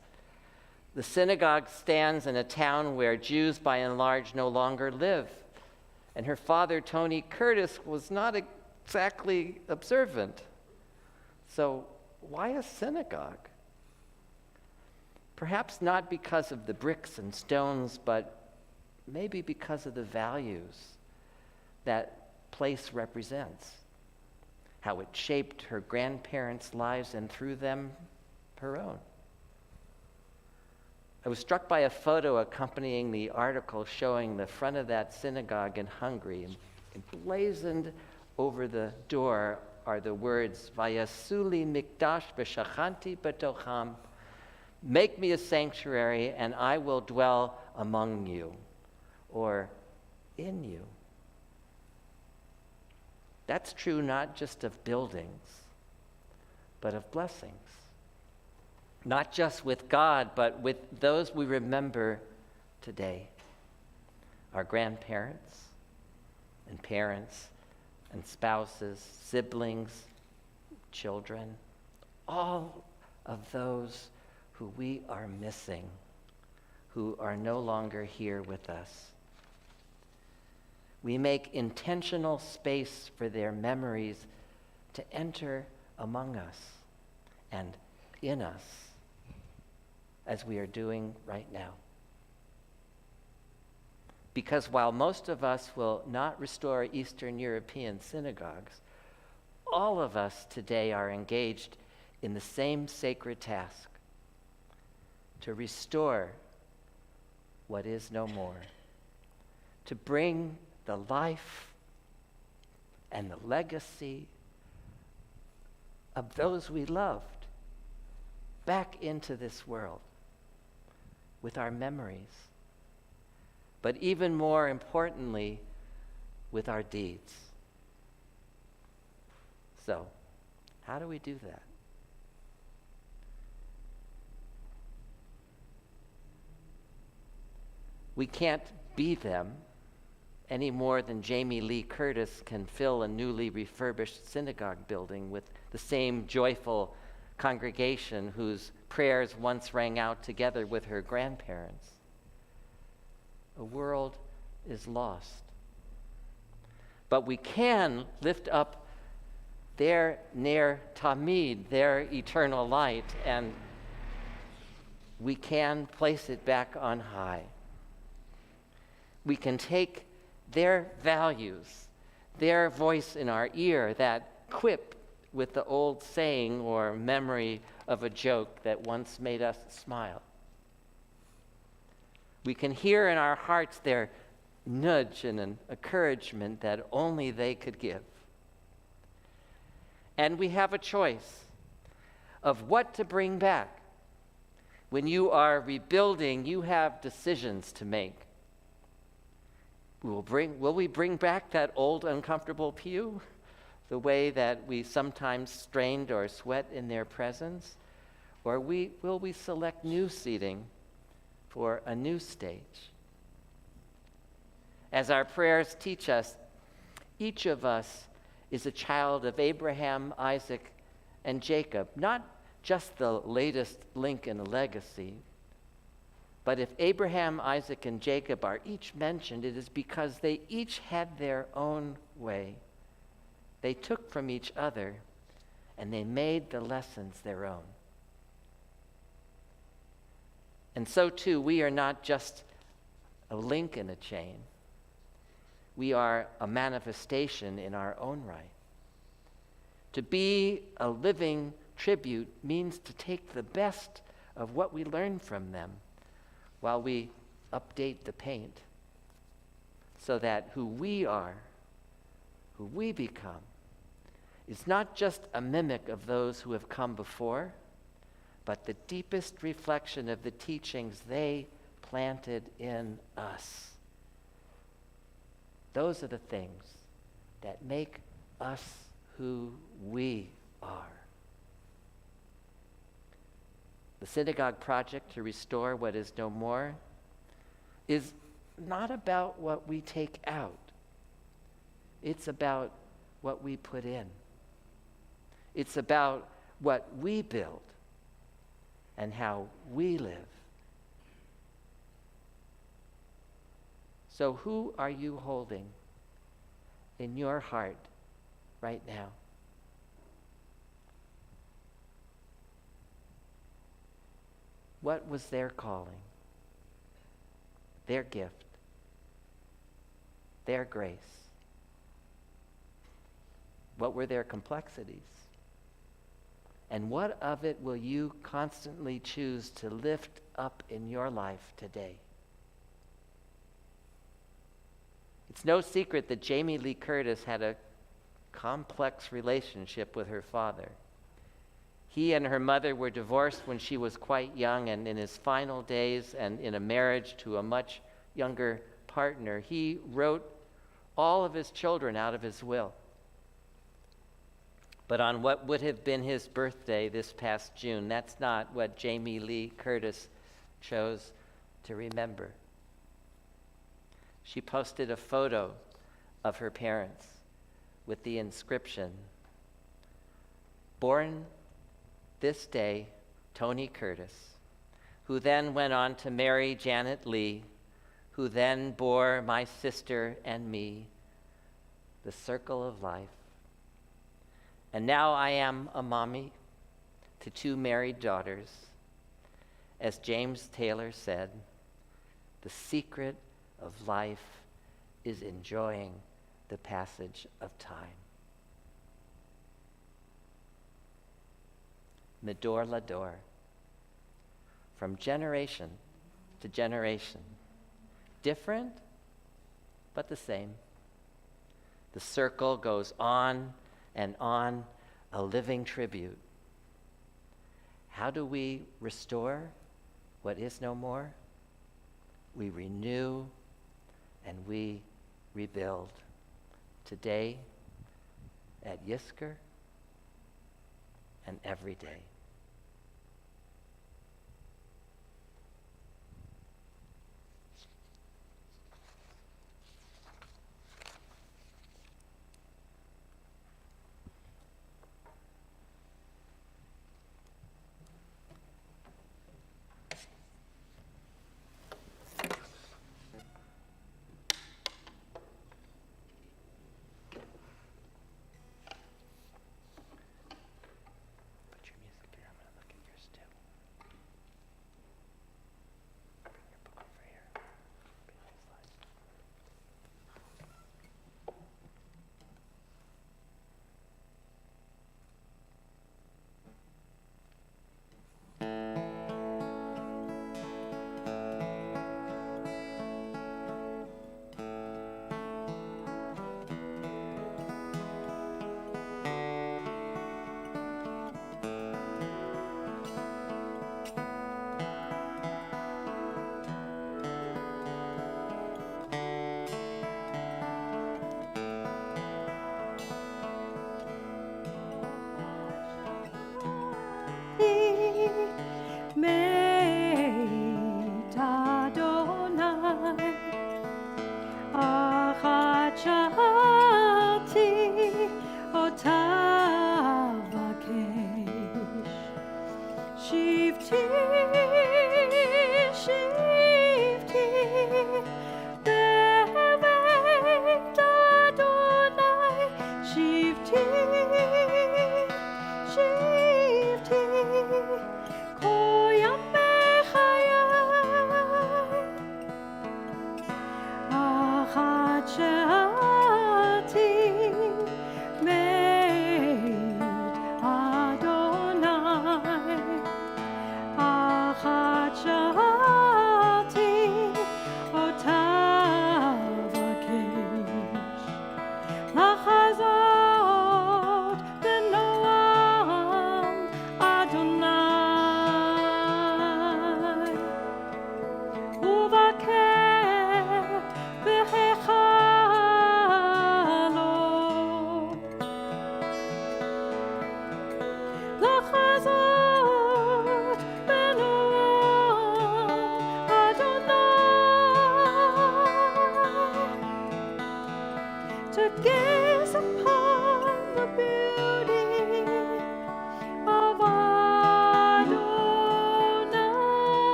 The synagogue stands in a town where Jews, by and large, no longer live. And her father, Tony Curtis, was not exactly observant. So why a synagogue? Perhaps not because of the bricks and stones, but maybe because of the values that place represents. How it shaped her grandparents' lives and through them, her own. I was struck by a photo accompanying the article showing the front of that synagogue in Hungary. And emblazoned over the door are the words, Vayasuli mikdash v'shachanti betocham, make me a sanctuary and I will dwell among you, or in you. That's true not just of buildings, but of blessings. Not just with God, but with those we remember today. Our grandparents and parents and spouses, siblings, children, all of those who we are missing, who are no longer here with us. We make intentional space for their memories to enter among us and in us, as we are doing right now. Because while most of us will not restore Eastern European synagogues, all of us today are engaged in the same sacred task, to restore what is no more, to bring the life and the legacy of those we loved back into this world with our memories, but even more importantly, with our deeds. So, how do we do that? We can't be them any more than Jamie Lee Curtis can fill a newly refurbished synagogue building with the same joyful congregation whose prayers once rang out together with her grandparents. A world is lost. But we can lift up their Ner Tamid, their eternal light, and we can place it back on high. We can take their values, their voice in our ear, that quip with the old saying or memory of a joke that once made us smile. We can hear in our hearts their nudge and an encouragement that only they could give. And we have a choice of what to bring back. When you are rebuilding, you have decisions to make. Will we bring back that old uncomfortable pew, the way that we sometimes strained or sweat in their presence? Or will we select new seating for a new stage? As our prayers teach us, each of us is a child of Abraham, Isaac, and Jacob, not just the latest link in a legacy. But if Abraham, Isaac, and Jacob are each mentioned, it is because they each had their own way. They took from each other, and they made the lessons their own. And so, too, we are not just a link in a chain. we are a manifestation in our own right. To be a living tribute means to take the best of what we learn from them while we update the paint so that who we are, who we become, is not just a mimic of those who have come before, but the deepest reflection of the teachings they planted in us. Those are the things that make us who we are. The Synagogue Project to restore what is no more is not about what we take out. It's about what we put in. It's about what we build and how we live. So who are you holding in your heart right now? What was their calling, their gift, their grace? What were their complexities? And what of it will you constantly choose to lift up in your life today? It's no secret that Jamie Lee Curtis had a complex relationship with her father. He and her mother were divorced when she was quite young, and in his final days and in a marriage to a much younger partner, he wrote all of his children out of his will. But on what would have been his birthday this past June, that's not what Jamie Lee Curtis chose to remember. She posted a photo of her parents with the inscription, "Born this day, Tony Curtis, who then went on to marry Janet Lee, who then bore my sister and me, the circle of life. And now I am a mommy to 2 married daughters. As James Taylor said, the secret of life is enjoying the passage of time." Medor Lador, from generation to generation, different but the same. The circle goes on and on, a living tribute. How do we restore what is no more? We renew and we rebuild. Today, at Yizkor, and every day. Put your music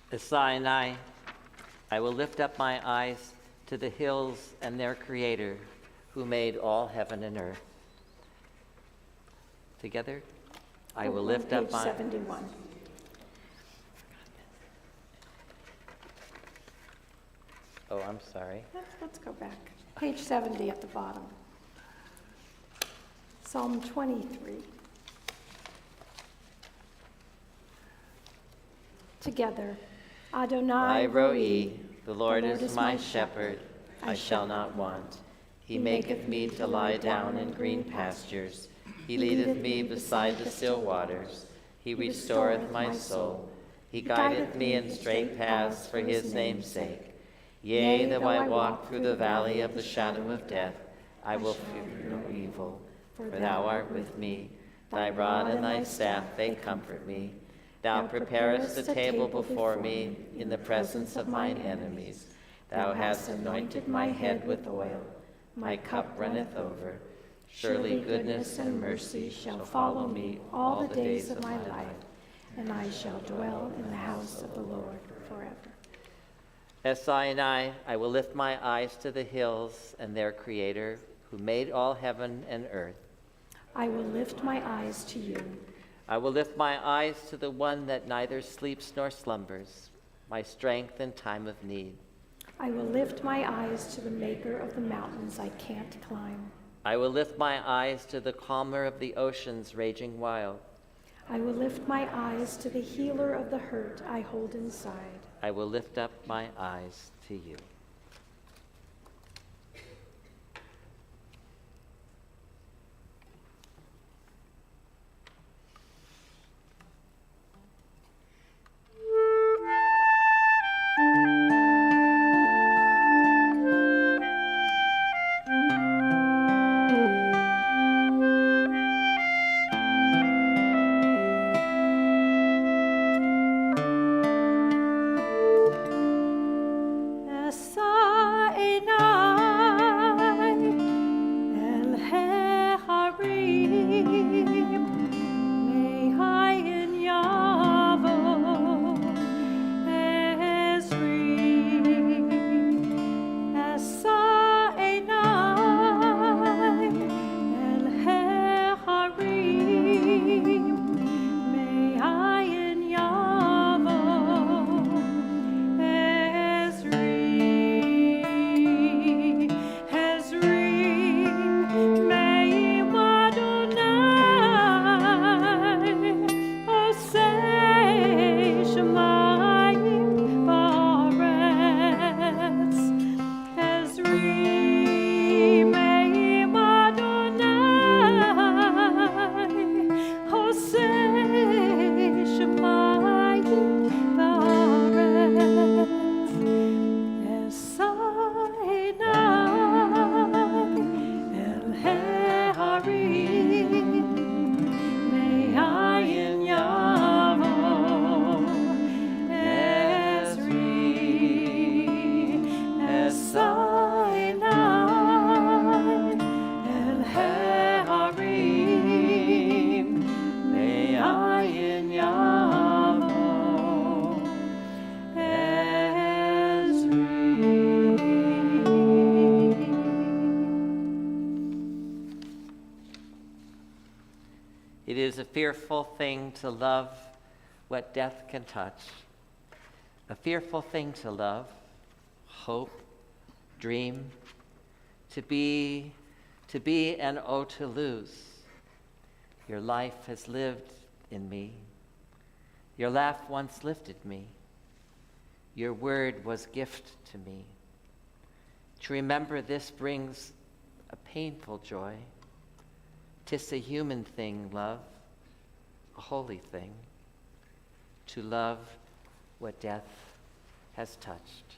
As Sinai, I will lift up my eyes to the hills and their creator, who made all heaven and earth. Together, I will lift up my... Page 71. Oh, I'm sorry. Let's go back. Page 70 at the bottom. Psalm 23. Together. Adonai Roi, the Lord is my shepherd, I shall not want. He maketh me to lie down in green pastures. He leadeth me beside the still waters. He restoreth my soul. He guideth me in straight paths for his name's sake. Yea, though I walk through the valley of the shadow of death, I will fear no evil, for thou art with me. Thy rod and thy staff, they comfort me. Thou preparest the table before me in the presence of mine enemies. Thou hast anointed my head with oil. My cup runneth over. Surely goodness and mercy shall follow me all the days of my life, and I shall dwell in the house of the Lord forever. As Sinai, I will lift my eyes to the hills and their creator, who made all heaven and earth. I will lift my eyes to you. I will lift my eyes to the one that neither sleeps nor slumbers, my strength in time of need. I will lift my eyes to the maker of the mountains I can't climb. I will lift my eyes to the calmer of the oceans raging wild. I will lift my eyes to the healer of the hurt I hold inside. I will lift up my eyes to you. It is a fearful thing to love what death can touch. A fearful thing to love, hope, dream, to be and oh to lose. Your life has lived in me. Your laugh once lifted me. Your word was gift to me. To remember this brings a painful joy. 'Tis a human thing, love, a holy thing, to love what death has touched.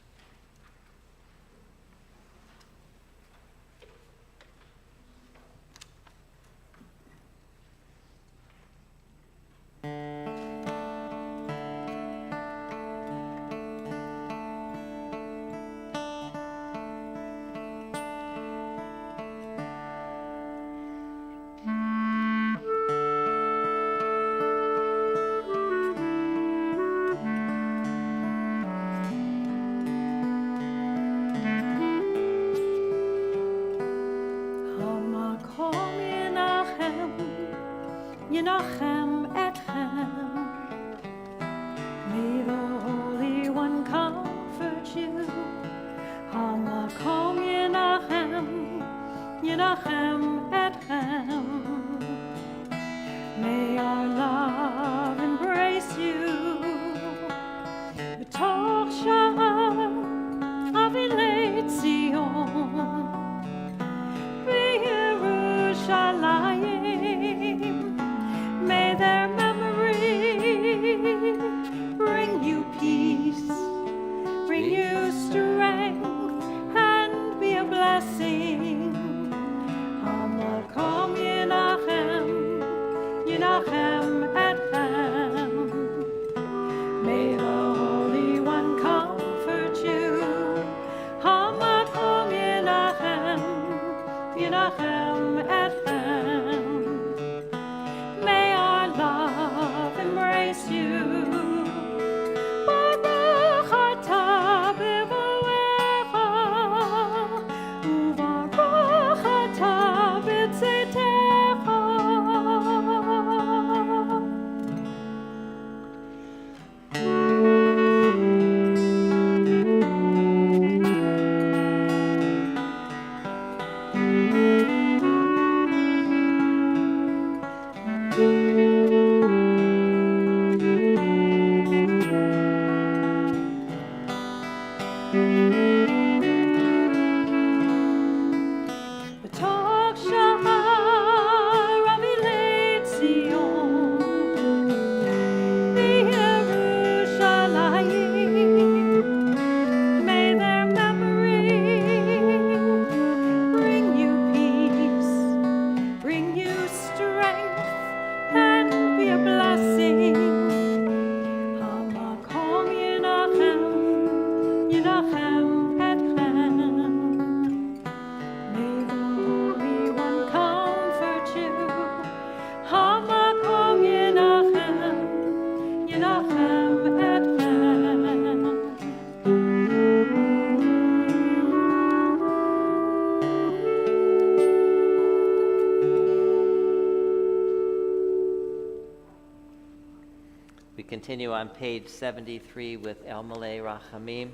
We continue on page 73 with El Malay Rachamim.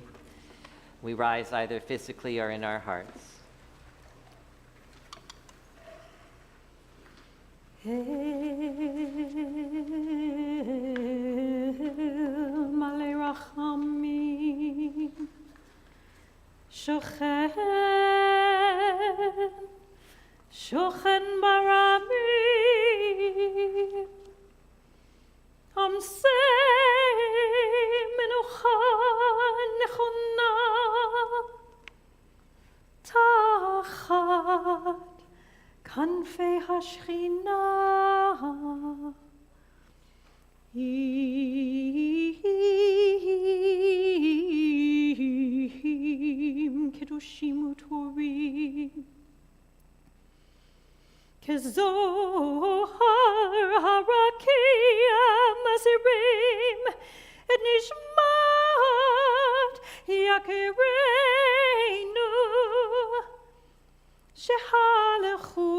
We rise either physically or in our hearts. Malay Rachamim, Shochen, Shochen Baramim, Amsei Menucha Nechona, Tachat Kanfei Hashchina, Kedoshim u'Torim, Kezohar harakim azirim et nishmat yakireinu shehalechu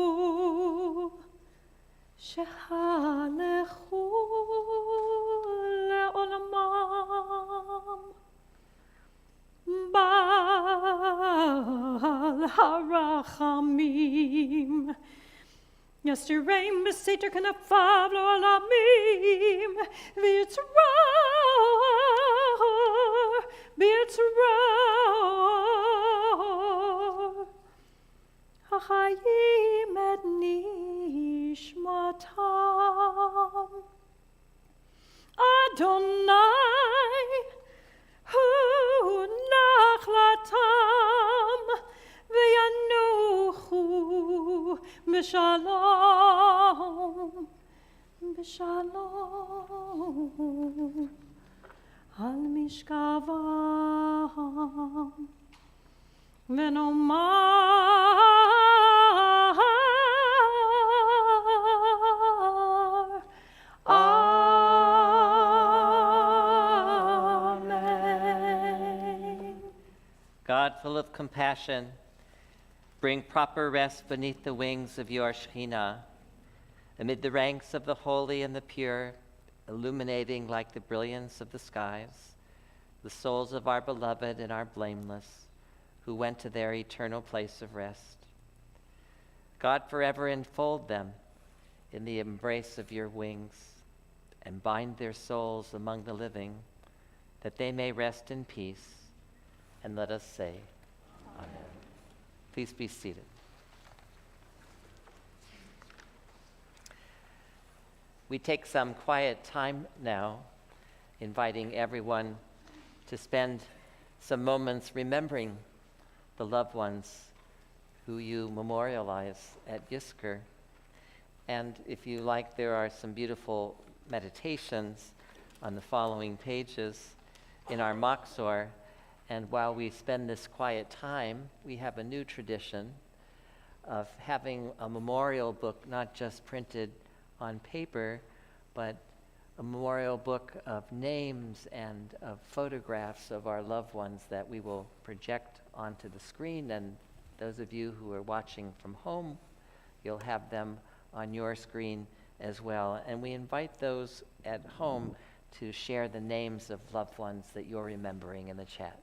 le'olamam Bal harachamim Yastirem b'seter kanafav lo alamim v'yitzror hachayim et nishmatam Adonai hu nachlatam v'yanuchu b'shalom, b'shalom, al mishkavam, v'nomar, Amen. God, full of compassion, bring proper rest beneath the wings of your Shekhinah, amid the ranks of the holy and the pure, illuminating like the brilliance of the skies, the souls of our beloved and our blameless, who went to their eternal place of rest. God, forever enfold them in the embrace of your wings, and bind their souls among the living, that they may rest in peace. And let us say, Amen. Please be seated. We take some quiet time now, inviting everyone to spend some moments remembering the loved ones who you memorialize at Yizkor. And if you like, there are some beautiful meditations on the following pages in our Machzor. And while we spend this quiet time, we have a new tradition of having a memorial book not just printed on paper, but a memorial book of names and of photographs of our loved ones that we will project onto the screen. And those of you who are watching from home, you'll have them on your screen as well. And we invite those at home to share the names of loved ones that you're remembering in the chat.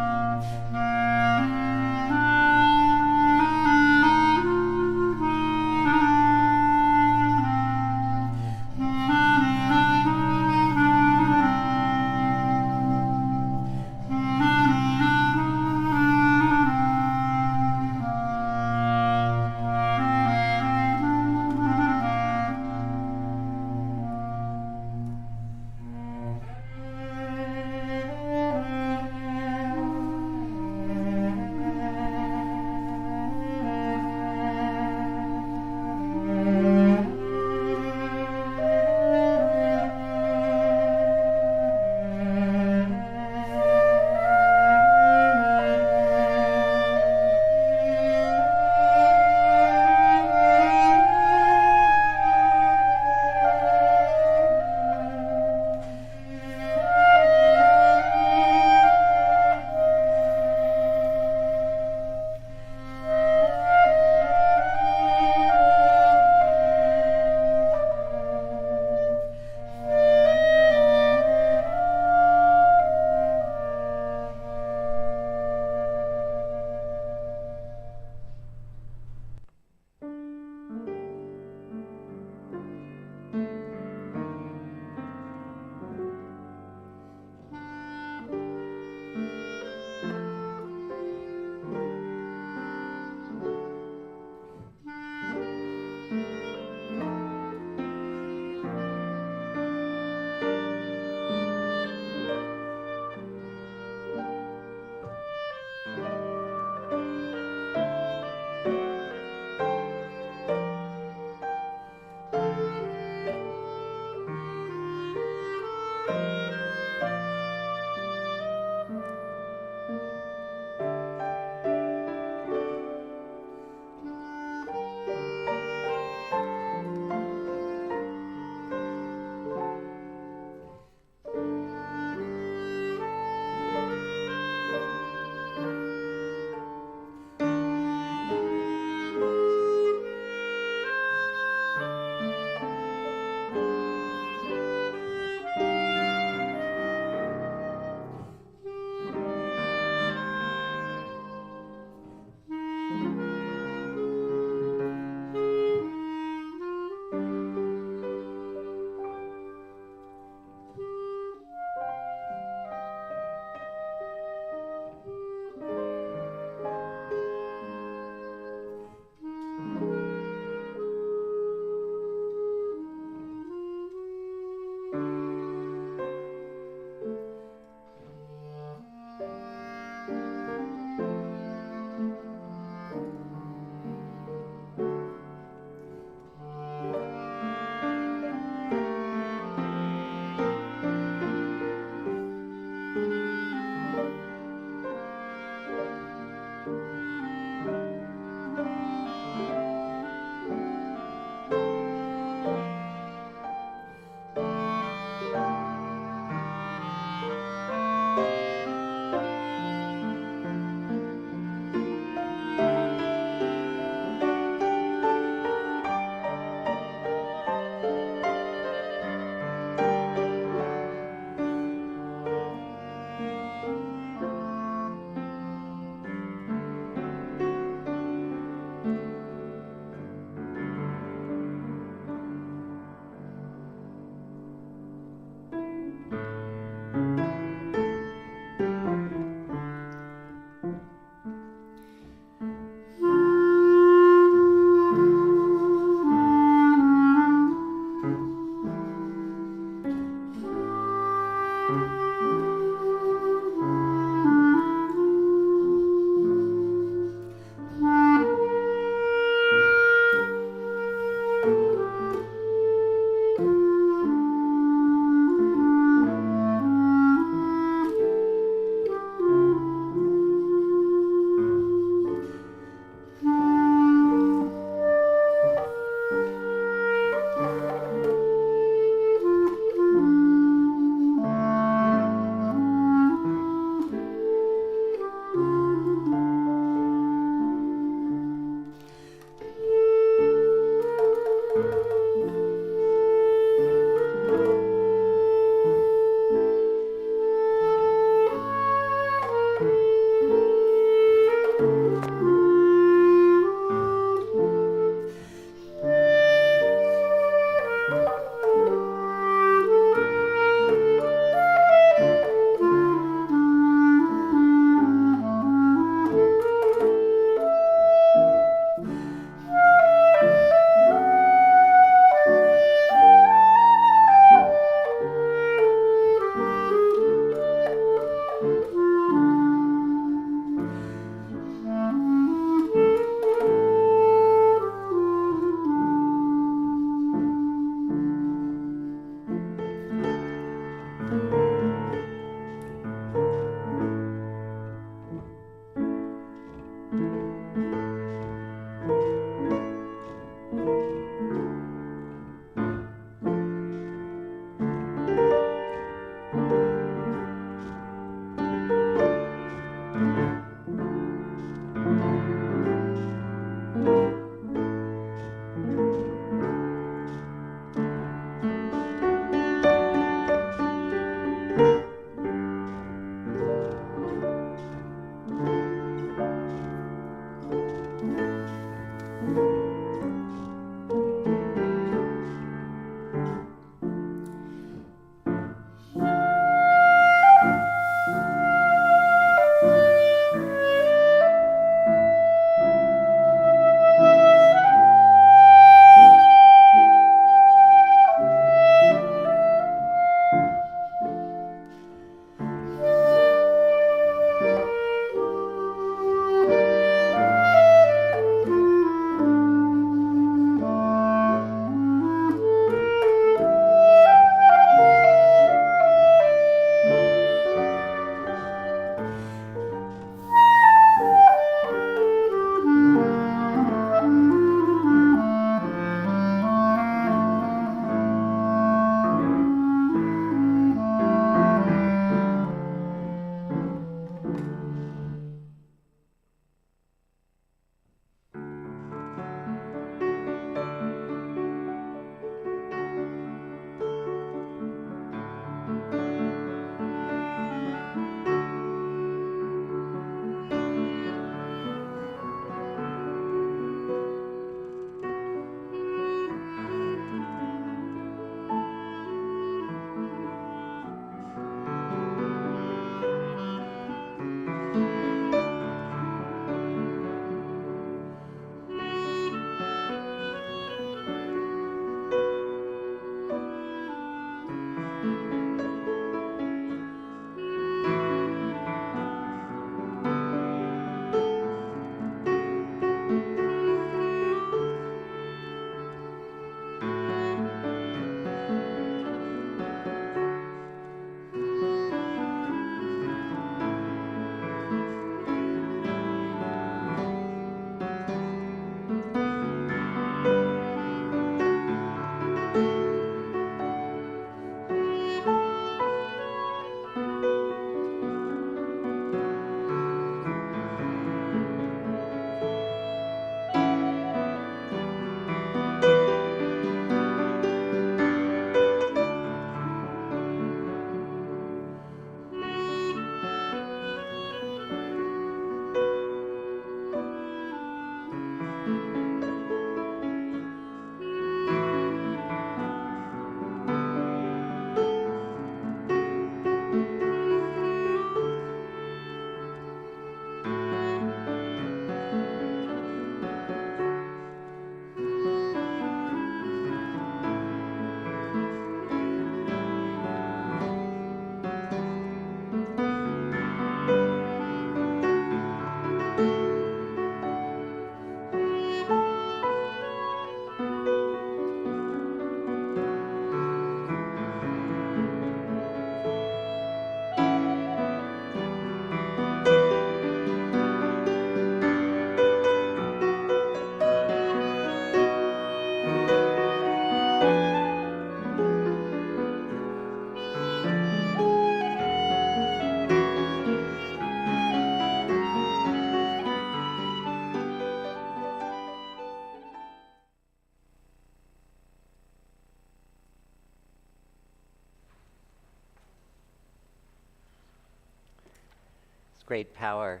great power.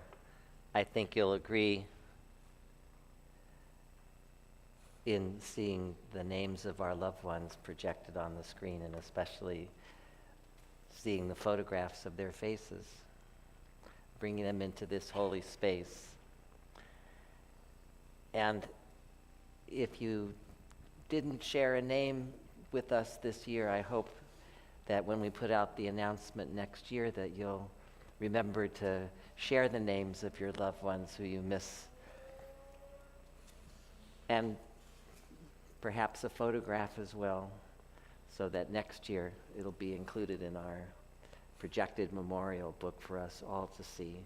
I think you'll agree in seeing the names of our loved ones projected on the screen, and especially seeing the photographs of their faces, bringing them into this holy space. And if you didn't share a name with us this year, I hope that when we put out the announcement next year that you'll remember to share the names of your loved ones who you miss, and perhaps a photograph as well, so that next year it'll be included in our projected memorial book for us all to see.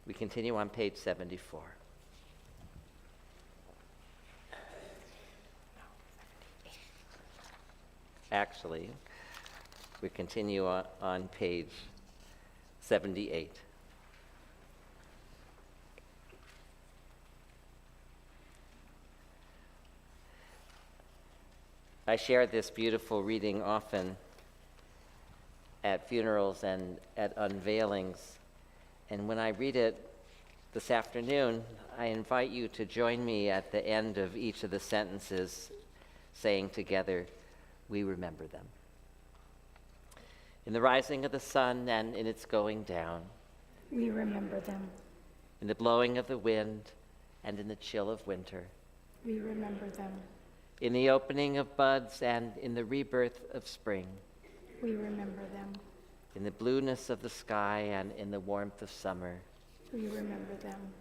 We continue on page 74. Actually, we continue on page 78. I share this beautiful reading often at funerals and at unveilings. And when I read it this afternoon, I invite you to join me at the end of each of the sentences, saying together, "We remember them." In the rising of the sun and in its going down, we remember them. in the blowing of the wind and in the chill of winter, We remember them. in the opening of buds and in the rebirth of spring, We remember them. in the blueness of the sky and in the warmth of summer, We remember them.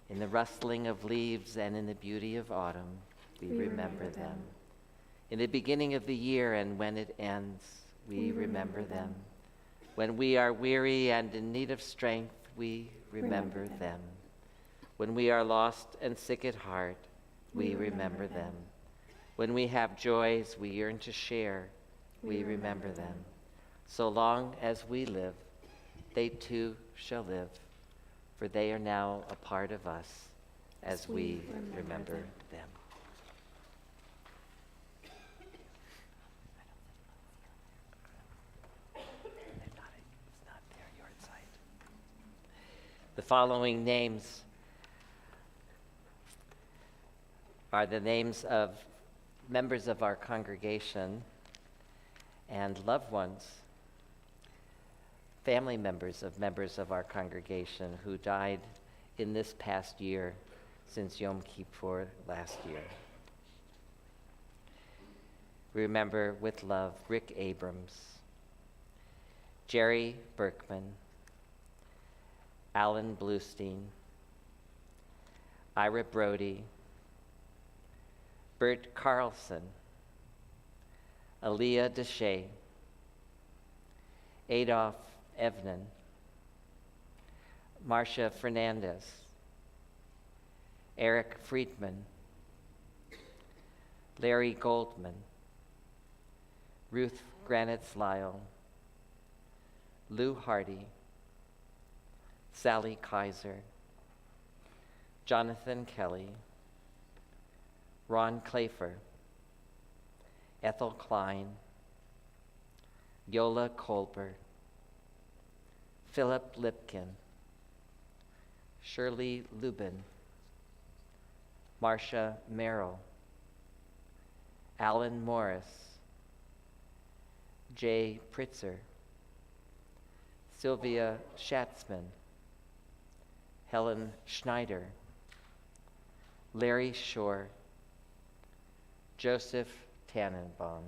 in the rustling of leaves and in the beauty of autumn, we remember them. In the beginning of the year and when it ends, we remember them. When we are weary and in need of strength, we remember them. When we are lost and sick at heart, we remember them. When we have joys we yearn to share, we remember them. So long as we live, they too shall live, for they are now a part of us as we remember them. The following names are the names of members of our congregation and loved ones, family members of our congregation who died in this past year since Yom Kippur last year. We remember with love Rick Abrams, Jerry Berkman, Alan Bluestein, Ira Brody, Bert Carlson, Aaliyah Deshay, Adolf Evnan, Marcia Fernandez, Eric Friedman, Larry Goldman, Ruth Granitz Lyle, Lou Hardy, Sally Kaiser, Jonathan Kelly, Ron Clafer, Ethel Klein, Yola Colbert, Philip Lipkin, Shirley Lubin, Marcia Merrill, Alan Morris, Jay Pritzer, Sylvia Schatzman, Helen Schneider, Larry Shore, Joseph Tannenbaum,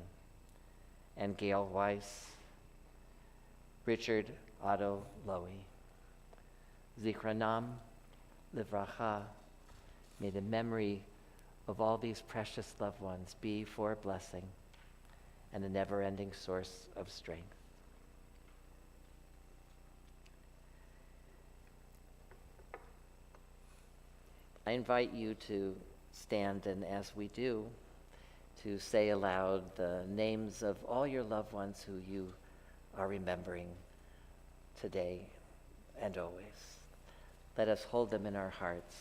and Gail Weiss, Richard Otto Lowy. Zikranam Livracha. May the memory of all these precious loved ones be for a blessing and a never-ending source of strength. I invite you to stand, and as we do, to say aloud the names of all your loved ones who you are remembering today and always. Let us hold them in our hearts.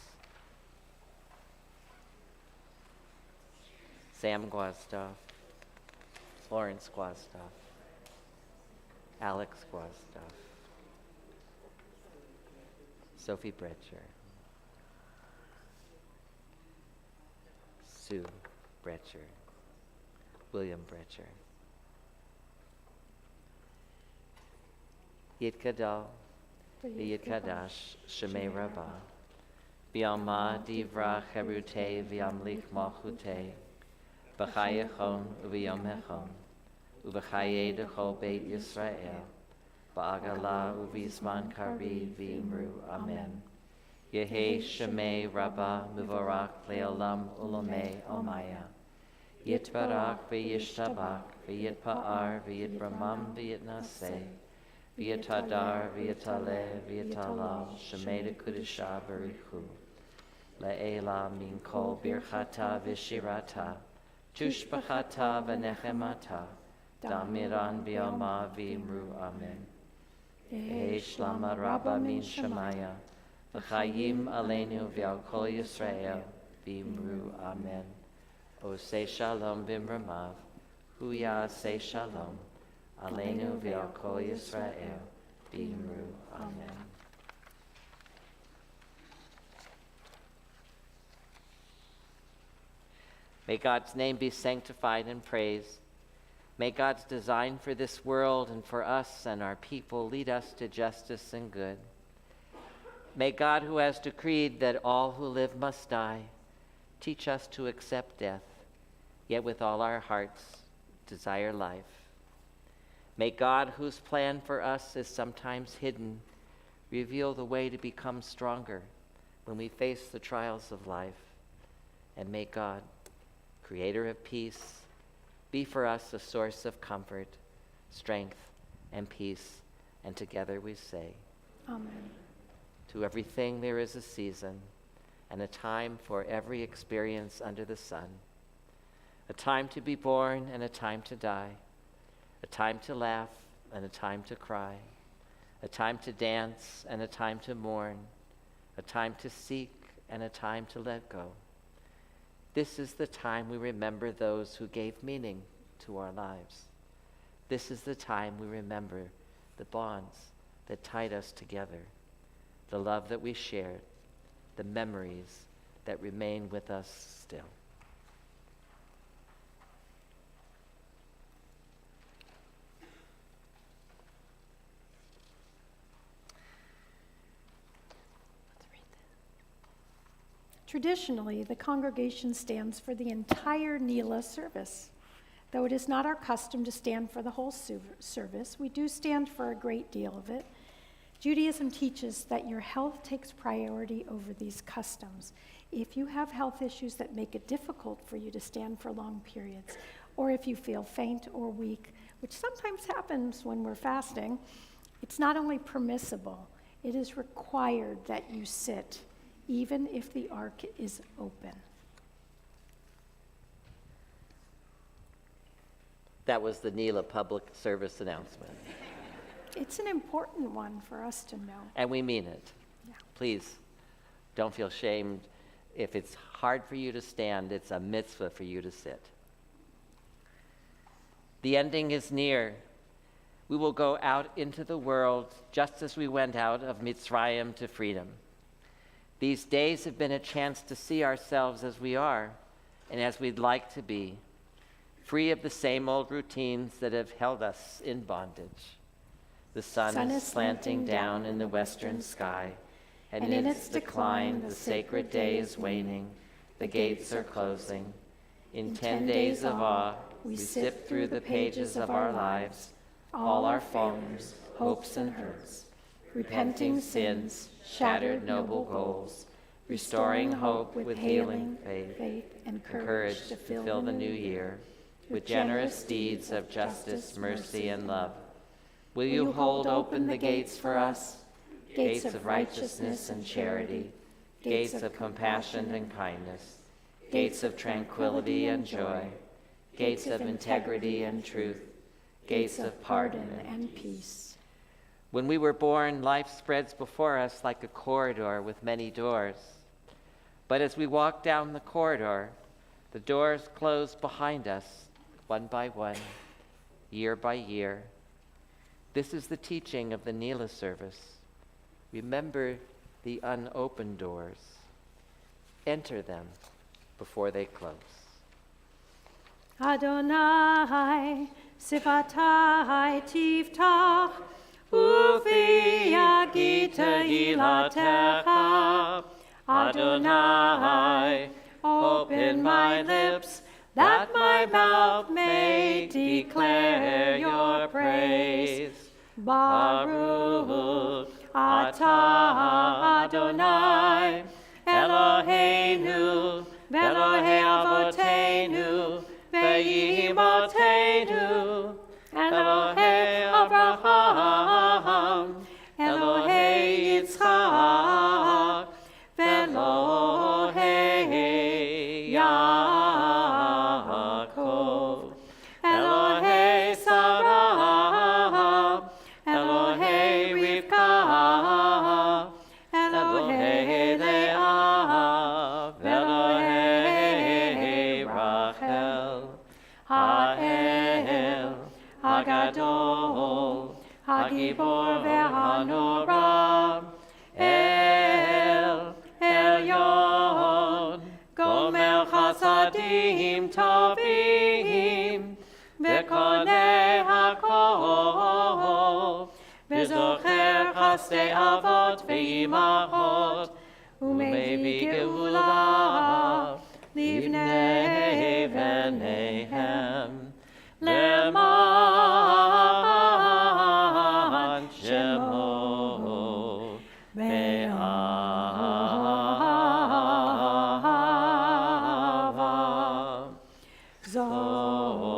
Sam Gwastoff, Florence Gwastoff, Alex Guastav, Sophie Brecher, Sue Brecher, William Brecher, Yitkadal, Yitkadash, Shemei Rabbah, Bialma Divra Cherute Viamlik Malchute, B'chayechon Uviyom Hechon, Uvachaye Dechol Beit Yisrael, Ba'agala Uvisman Kari V'imru Amen. Yehe Shemei Rabbah Muvarach Leolam Ulamei Omaya. Yitbarach V'yishtabach V'yitpa'ar V'yitbramam V'yitnaseh. V'yitadar V'yitaleh V'yitalal Shemei Dekudisha Barichu. Le'ela Min Kol Birchata V'shirata. Tushbachata V'nechemata. Damiran Bialma V'imru Amen. Yehi Shlama Rabba Min Shemaya. V'chayim Aleinu V'al Kol Yisrael V'imru Amen. O say Shalom B'mramav. Huya say Shalom. Aleinu V'al Kol Yisrael V'imru Amen. May God's name be sanctified and praised. May God's design for this world and for us and our people lead us to justice and good. May God, who has decreed that all who live must die, teach us to accept death, yet with all our hearts desire life. May God, whose plan for us is sometimes hidden, reveal the way to become stronger when we face the trials of life. And may God, creator of peace, be for us a source of comfort, strength, and peace. And together we say, Amen. To everything there is a season, and a time for every experience under the sun. A time to be born and a time to die. A time to laugh and a time to cry. A time to dance and a time to mourn. A time to seek and a time to let go. This is the time we remember those who gave meaning to our lives. This is the time we remember the bonds that tied us together, the love that we shared, the memories that remain with us still. Traditionally, the congregation stands for the entire Niela service. Though it is not our custom to stand for the whole service, we do stand for a great deal of it. Judaism teaches that your health takes priority over these customs. If you have health issues that make it difficult for you to stand for long periods, or if you feel faint or weak, which sometimes happens when we're fasting, it's not only permissible, it is required that you sit, even if the ark is open. That was the Niela public service announcement. It's an important one for us to know. And we mean it. Yeah. Please, don't feel shamed. If it's hard for you to stand, it's a mitzvah for you to sit. The ending is near. We will go out into the world just as we went out of Mitzrayim to freedom. These days have been a chance to see ourselves as we are and as we'd like to be, free of the same old routines that have held us in bondage. The sun is slanting down in the western sky, and in its decline the sacred day is waning, the gates are closing. In 10 days of awe, we sift through the pages of our lives, all our failures, hopes and hurts, repenting sins, shattered noble goals, restoring hope with healing faith, and courage to fill the new year with generous deeds of justice, mercy, and love. Will you hold open the gates for us, gates of righteousness and charity, gates of compassion and kindness, gates of tranquility and joy, gates of integrity and truth, gates of pardon and peace. When we were born, life spreads before us like a corridor with many doors. But as we walk down the corridor, the doors close behind us, one by one, year by year. This is the teaching of the Niela service. Remember the unopened doors. Enter them before they close. Adonai, sifatai tiftach, ufi yagita ilatecha. Adonai, open my lips, that my mouth may declare your praise. Baruch atah Adonai, Eloheinu, Elohei Avotenu, Ve'imotenu, Elohei Abraham, Elohei Yitzchak, Ve'Elohei Yaakov, Elohei Sarah, Elohei Rivka, Elohei Leah, Elohei Rachel, Ha'el, Hagadol, Hagibor ve'hanora, El Elyon, Gomer Chasadim Tovim, Ve'konei hakol, Ve'zocher chasdei avot ve'imachot, U'mevii geula livnei v'neihem, Le'man shemo be'ahava.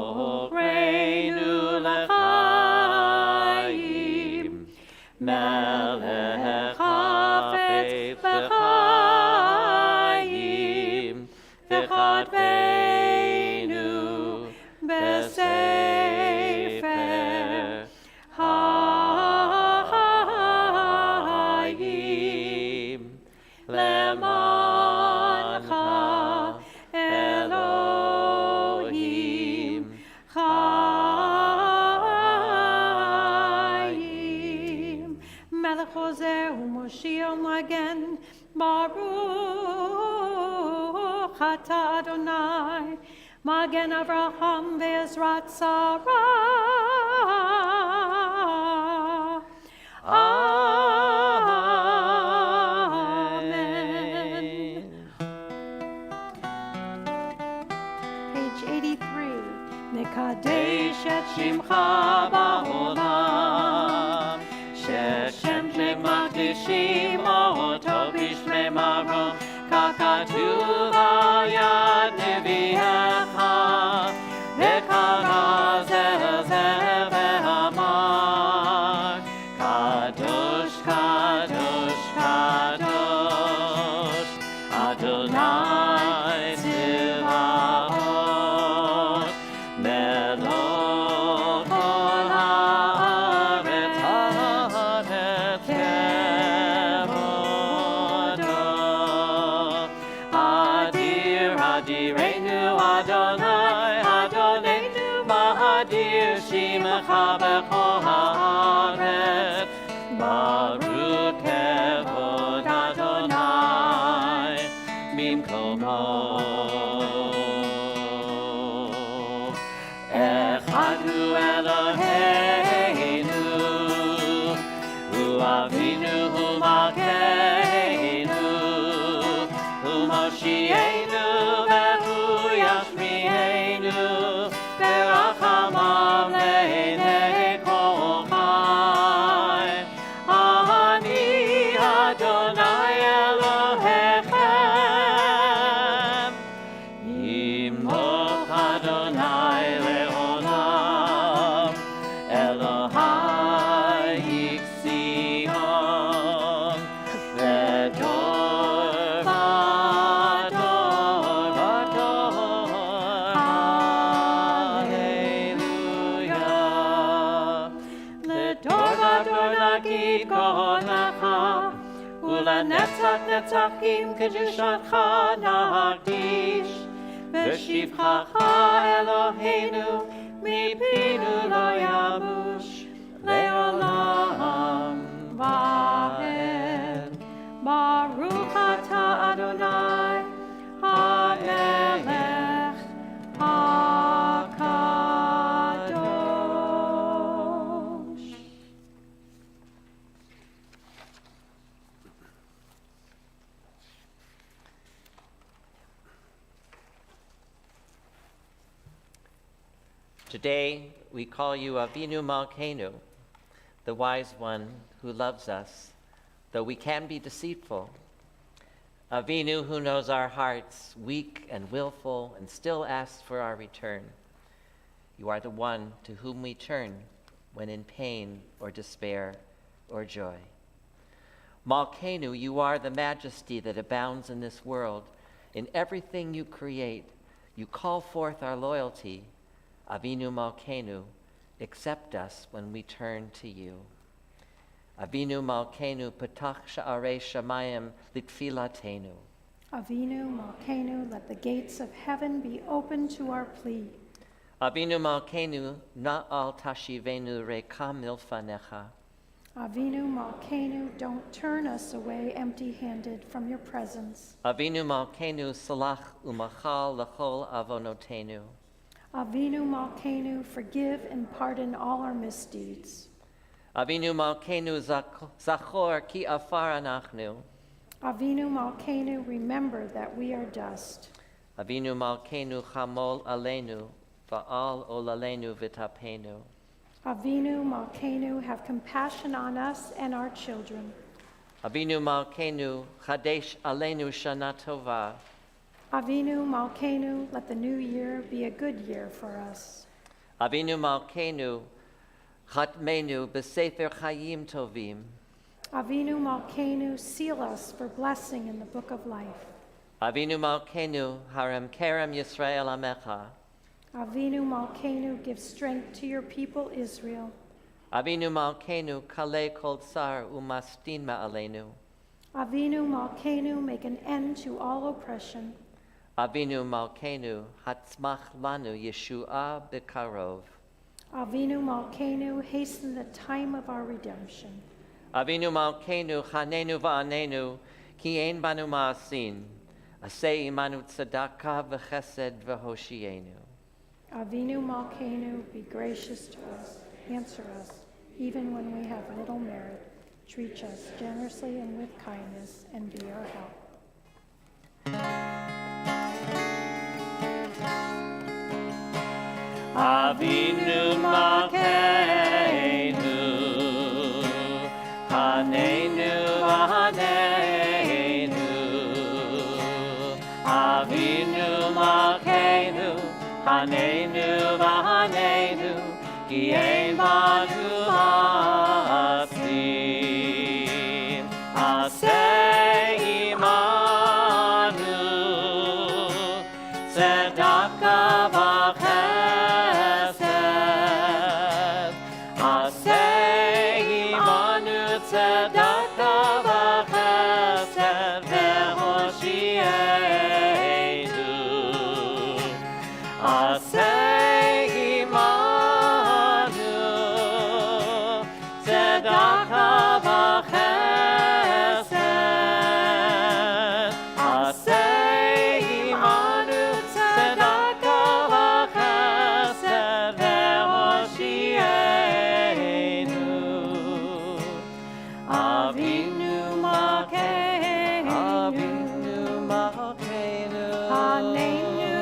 Zoreinu l'chaim, Melech hafetz l'chaim, v'chadveinu b'sefer ha'chayim, lemancha Elohim chayim. Melech Hoser u'Moshiach Magen, Baruch atah Adonai, Magen Avraham ve'ezrat Sarah. Amen. Page 83. Nekadesh et shimcha ba'olam, she'shem shemakdishim oto b'shmei maron, kakatuv ayad nevi'echa, ve'kara zeh ve'amar, kadosh, kadosh, kadosh, Adonai Tzivaot, melech kol haaretz, haaretz kevodo. Adir, Adirenu Adonai, Adonenu Ma'adir Shimecha b'chol haaretz. Baruch kevod Adonai bimkomo. Echad hu Eloheinu, hu Avinu Malkeinu, hu Moshiach ve'hu Yashmi'enu, ve'rachamav le'enei kol chai. Ani Adonai Elohechem, Yimloch Adonai le'olam, Elohai Yiksion, V'dor v'dor v'dor, Hallelujah. L'dor v'dor nagid kohonecha, U'lenetzach netzachim kedushacha nagdish, V'shivchacha Eloheinu mipinu lo yamush, Le'olam Today, we call you Avinu Malkeinu, the wise one who loves us, though we can be deceitful. Avinu who knows our hearts, weak and willful, and still asks for our return. You are the one to whom we turn when in pain or despair or joy. Malkeinu, you are the majesty that abounds in this world. In everything you create, you call forth our loyalty. Avinu Malkeinu, accept us when we turn to you. Avinu Malkeinu, patach sha'arei shamayim litfilatenu. Avinu Malkeinu, let the gates of heaven be open to our plea. Avinu Malkeinu, na'al tashivenu reka milfanecha. Avinu Malkeinu, don't turn us away empty-handed from your presence. Avinu Malkeinu, salach umachal lechol avonotenu. Avinu Malkeinu, forgive and pardon all our misdeeds. Avinu Malkeinu, zachor ki afar anachnu. Avinu Malkeinu, remember that we are dust. Avinu Malkeinu, chamol aleinu, va'al olalenu vitapenu. Avinu Malkeinu, have compassion on us and our children. Avinu Malkeinu, chadesh aleinu shana tova. Avinu Malkeinu, let the new year be a good year for us. Avinu Malkeinu, chatmenu b'sefer chayim tovim. Avinu Malkeinu, seal us for blessing in the book of life. Avinu Malkeinu, harem kerem Yisrael amecha. Avinu Malkeinu, give strength to your people Israel. Avinu Malkeinu, kale kol tsar umastin ma'aleinu. Avinu Malkeinu, make an end to all oppression. Avinu Malkeinu, hatzmach lanu Yeshua b'karov. Avinu Malkeinu, hasten the time of our redemption. Avinu Malkeinu, chanenu va'anenu, ki ein banu ma'asin, asei imanu tzedakah v'chesed v'hoshienu. Avinu Malkeinu, be gracious to us, answer us, even when we have little merit. Treat us generously and with kindness, and be our help. Avinu Malkeinu, Hanenu Vahanenu. Avinu Malkeinu, Hanenu Vahanenu, Ki ein banu ma'asim. Aseh imanu, tzedakah v'chesed. Aseh imanu, tzedakah v'chesed v'hoshienu. Aseh imanu, tzedakah v'chesed. Aseh imanu, tzedakah v'chesed v'hoshienu. Avinu Malkeinu, Avinu Malkeinu, Hanenu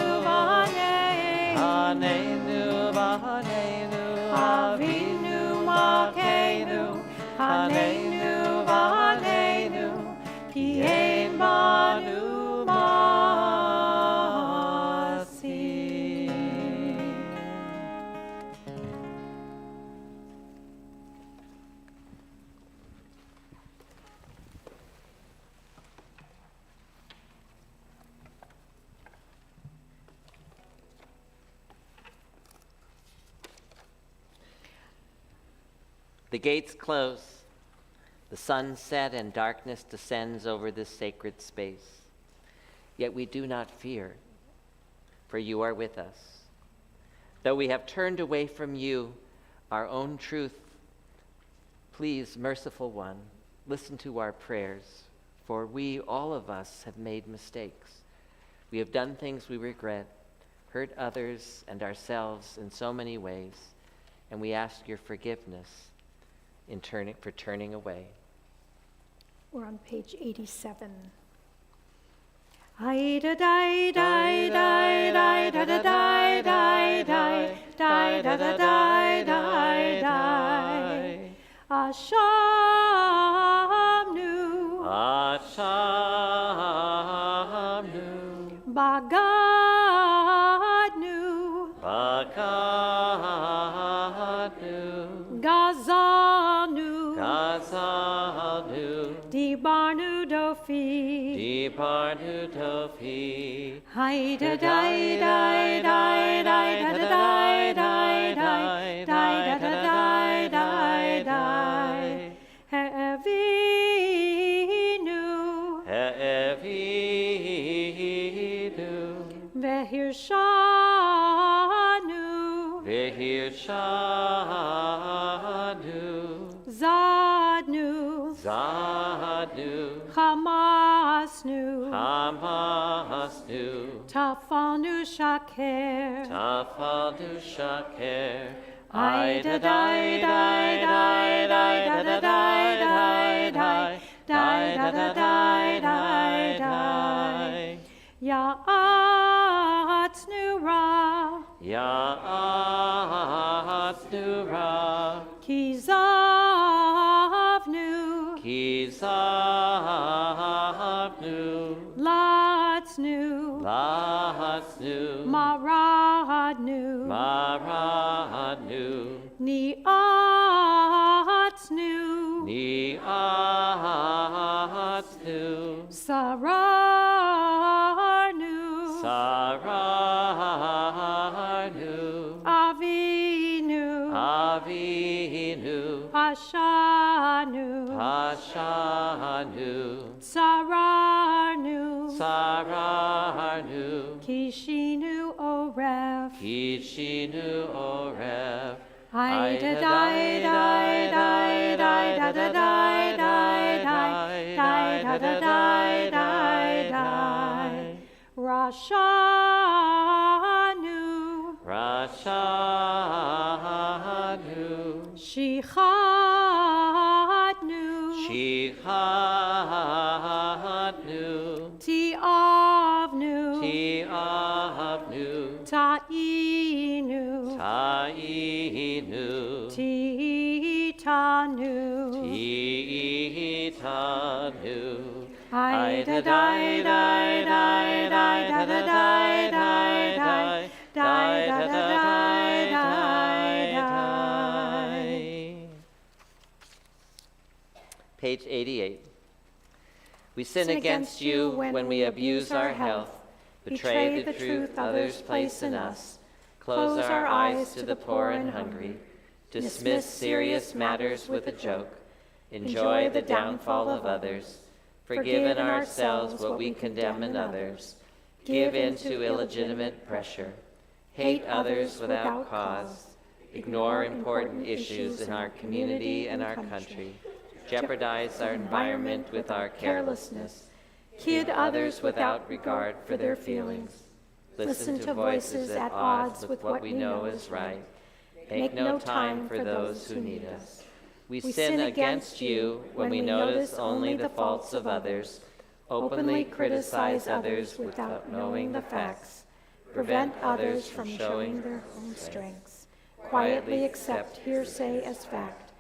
Hanenu Vahanenu, Avinu Malkeinu, Hanenu Vahanenu, Ki ein banu ma'asim. The gates close, the sun set, and darkness descends over this sacred space. Yet we do not fear, for you are with us. Though we have turned away from you, our own truth, please, merciful one, listen to our prayers, for we, all of us, have made mistakes. We have done things we regret, hurt others and ourselves in so many ways, and we ask your forgiveness for turning away. We're on page 87. Ai da dai dai dai dai da da dai dai dai dai da da dai dai dai. Ashamnu. Ashamnu. Bagadnu. Bagadnu. Gazanu. Gazanu. Dibarnu dofi. Dibarnu dofi. Hai da dai dai dai dai da da dai dai dai dai da da dai dai dai. He'evinu. He'evinu. Vehirshanu. Vehirshanu. Zadnu. Zadnu. Hamasnu. Hamasnu. Tafalnu shaker. Tafalnu shaker. Ai da dai dai dai dai da da dai dai dai dai da da dai dai dai. Ya'atznu ra. Ya'atznu ra. Kizavnu. Kizavnu. Latznu. Latznu. Maradnu. Maradnu. Ni'atznu. Ni'atznu. Sararnu. Sararnu. Avinu. Avinu. Hashanu. Hashanu. Sararnu. Sararnu. Kishinu oref. Kishinu oref. Ai da dai dai dai dai da da dai dai dai dai da da dai dai dai. Rashanu. Rashanu. Shichatnu. Shichatnu. Tiavnu. Tiavnu. Ta'inu. Ta'inu. Titanu. Titanu. Ai da dai dai dai dai da da dai dai dai dai da da dai dai dai. Page 88. We sin against you when we abuse our health, betray the truth others place in us, close our eyes to the poor and hungry, dismiss serious matters with a joke, enjoy the downfall of others, forgive in ourselves what we condemn in others, give in to illegitimate pressure, hate others without cause, ignore important issues in our community and our country, jeopardize our environment with our carelessness, kid others without regard for their feelings, listen to voices at odds with what we know is right, make no time for those who need us. We sin against you when we notice only the faults of others, openly criticize others without knowing the facts, prevent others from showing their own strengths, quietly accept hearsay as fact,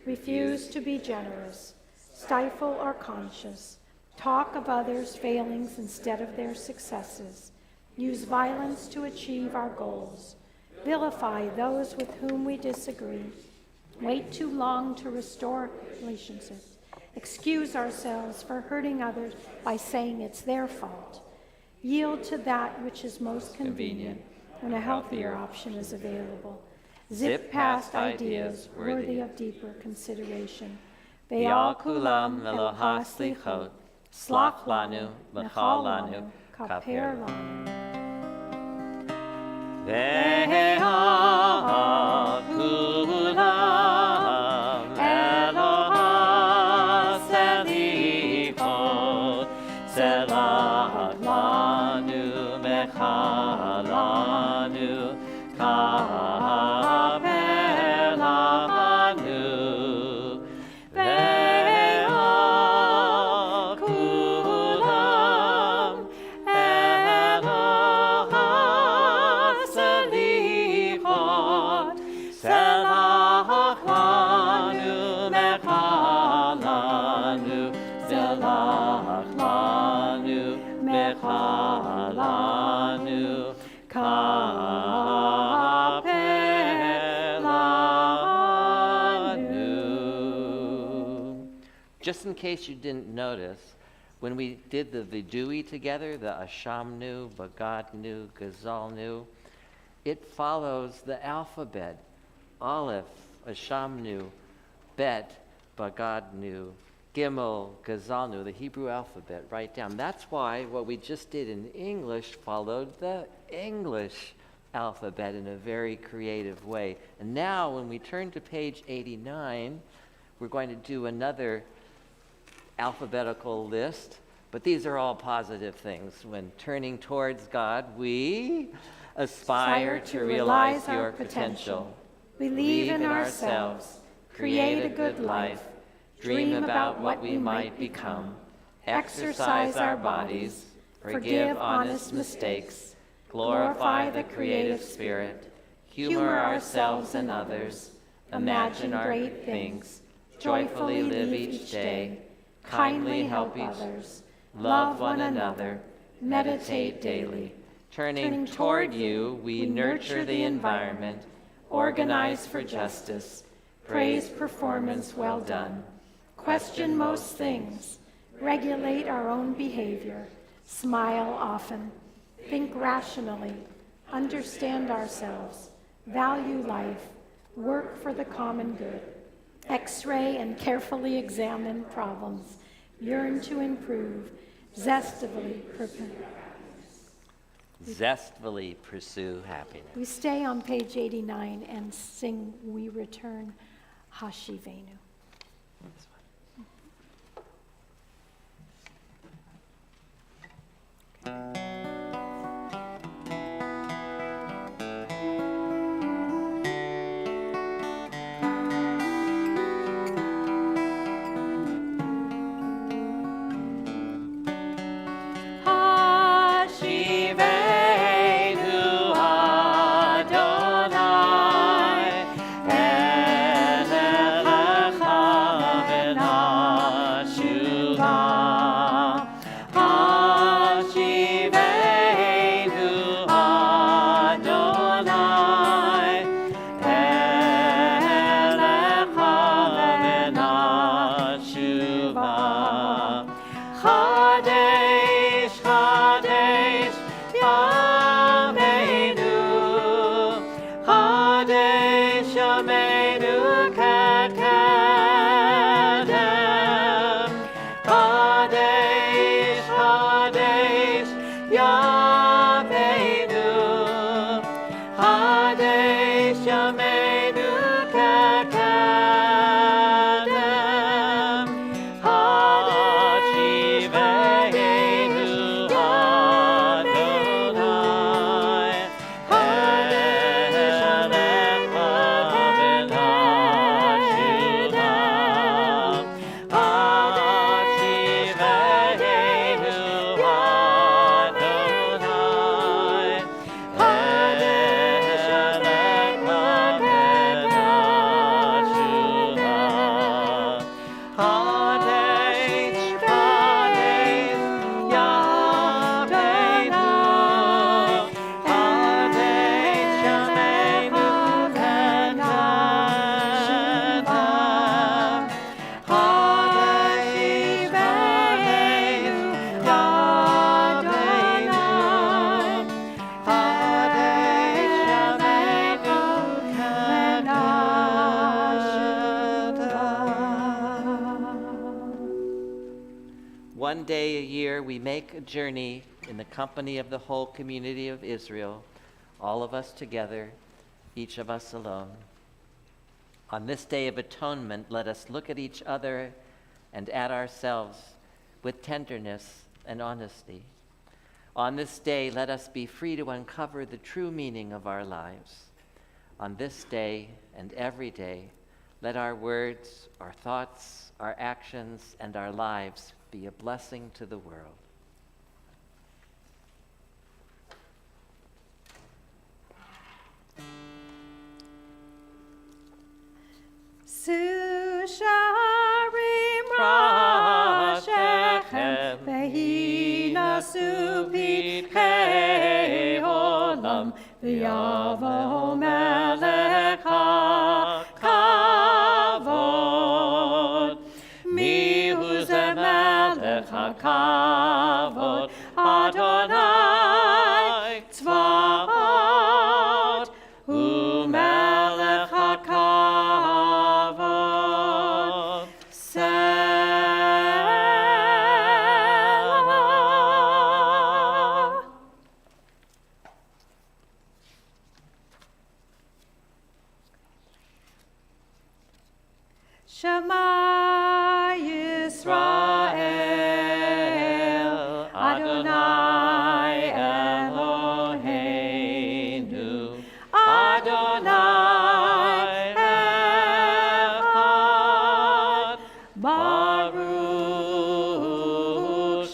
refuse to be generous, stifle our conscience, talk of others' failings instead of their successes, use violence to achieve our goals, vilify those with whom we disagree, wait too long to restore relationships, excuse ourselves for hurting others by saying it's their fault, yield to that which is most convenient when a healthier option is available, zip past ideas worthy of deeper consideration. Ve'al kulam meloha slichot, slach lanu, mechal lanu, kaper lanu. Ve'al kulam Eloha selichot, selach lanu, mechal lanu, kaper lanu. Ve'al kulam lanu kapelanu. Just in case you didn't notice, when we did the vidui together, the ashamnu, bagadnu, gazalnu, it follows the alphabet. Aleph, ashamnu, bet, bagadnu, gimel, gazalnu, the Hebrew alphabet, right down. That's why what we just did in English followed the English alphabet in a very creative way. And now when we turn to page 89, we're going to do another alphabetical list, but these are all positive things. When turning towards God, we aspire to realize your potential, believe in ourselves, create a good life, dream about what we might become, exercise our bodies, forgive honest mistakes, glorify the creative spirit, humor ourselves and others, imagine great things, joyfully live each day, kindly help others, love one another, meditate daily. Turning toward you, we nurture the environment, organize for justice, praise performance well done, question most things, regulate our own behavior, smile often, think rationally, understand ourselves, value life, work for the common good, X-ray and carefully examine problems, yearn to improve, zestfully pursue happiness. We stay on page 89 and sing We Return Hashivenu. One day a year, we make a journey in the company of the whole community of Israel, all of us together, each of us alone. On this day of atonement, let us look at each other and at ourselves with tenderness and honesty. On this day, let us be free to uncover the true meaning of our lives. On this day and every day, let our words, our thoughts, our actions, and our lives be a blessing to the world. Susharim Rashechem Behina יעשו פתחי עולם, ויבוא מלך הכבוד. מי הוא זה מלך הכבוד? אדוני צבאות, הוא מלך הכבוד. סלח. Shema Yisrael, Adonai Eloheinu, Adonai Echad, Baruch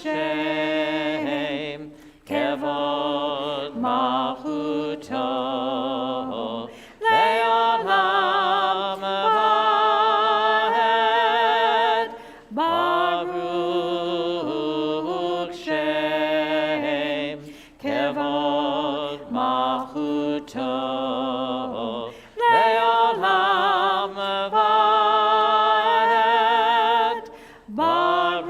Shem, Kevod Malchuto, Le'olam Vaed, Baruch Shem, Kevod Malchuto, Le'olam Vaed, Baruch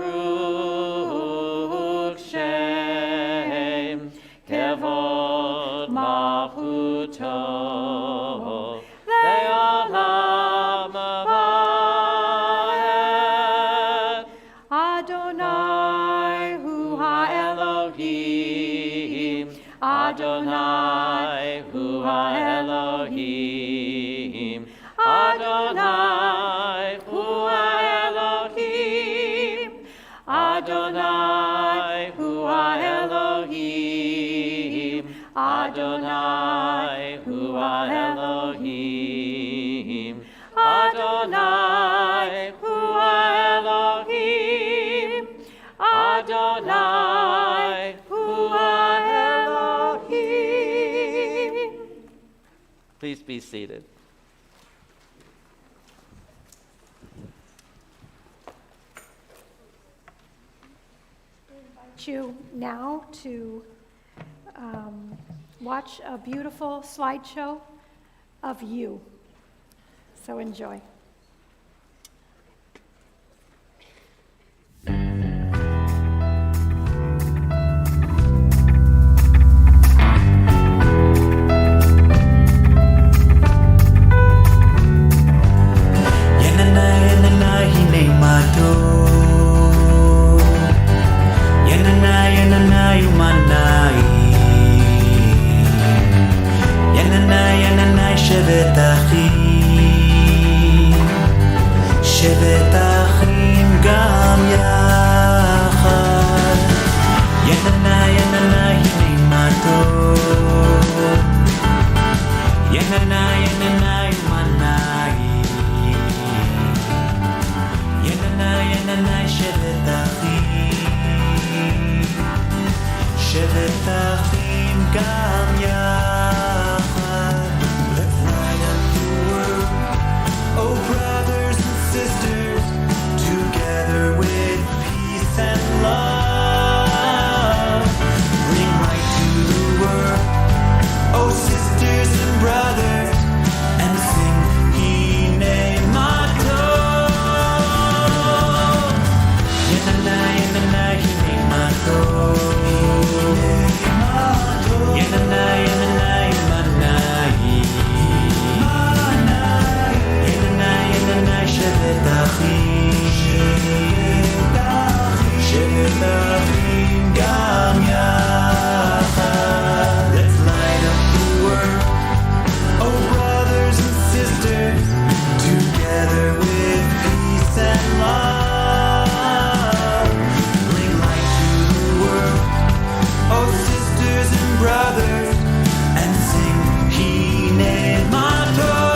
Shem, Kevod Malchuto, Le'olam Vaed. Adonai hu ha-Elohim, Adonai hu ha-Elohim, Adonai hu ha-Elohim, Adonai hu ha-Elohim, Adonai hu ha-Elohim, Adonai hu ha-Elohim, Adonai hu ha-Elohim. Please be seated. You now to watch a beautiful slideshow of you. So enjoy. שבת אחים גם יחד, יננה יננה הנה מה טוב, יננה יננה יומנה היא, יננה יננה שבת אחים, שבת אחים גם יחד. Let's light up the world, oh brothers and sisters, together with peace and love. Bring light to the world, oh sisters and brothers, and sing Hine Matov. Yenana yenana Hine Matov, Yenana yenana Yemanayi, Yenana yenana Shevet Achim, Shevet Achim gam yachad. Let's light up the world, oh brothers and sisters, together with peace and love. Bring light to the world, oh sisters and brothers, and sing Hine Matov.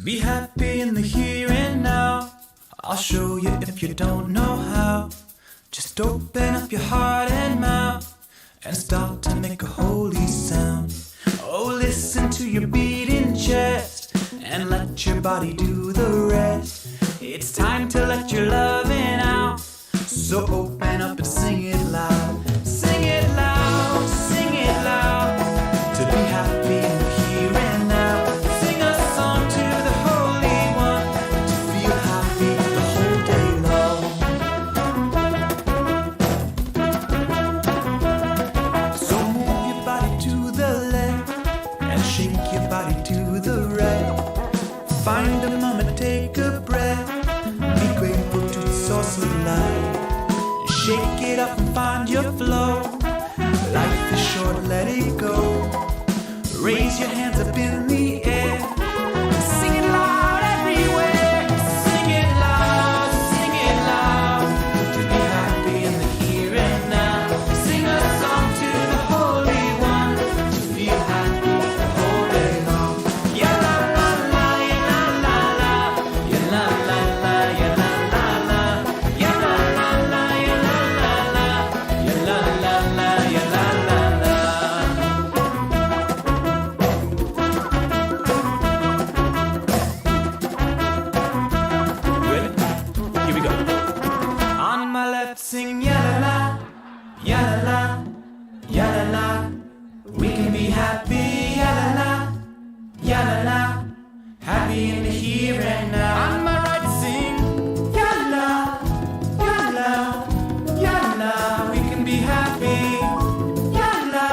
be happy in the here and now. I'll show you if you don't know how. Just open up your heart and mouth and start to make a holy sound. Oh, listen to your beating chest and let your body do the rest. It's time to let your loving out. So open up and sing it loud. Sing it loud, sing it loud. To be happy in the here and now. Sing a song to the Holy One. To feel happy the whole day long. So move your body to the left and shake your body to the right. Find a moment, take a breath. Be grateful to the source of life. Shake it up and find your flow. Life is short, let it go. Raise your hands up in the air. Sing it loud everywhere. Sing it loud, sing it loud. To be happy in the here and now. Sing a song to the Holy One. To feel happy the whole day long. Ya la la la, ya la la la. Ya la la la, ya la la la. Ya la la la, ya la la la. Ya la la la, ya la la la. Ready? Here we go. On my left, sing ya la la, ya la la, ya la la. We can be happy, ya la la, ya la la. Happy in the here and now. On my right, sing ya la, ya la, ya la. We can be happy, ya la,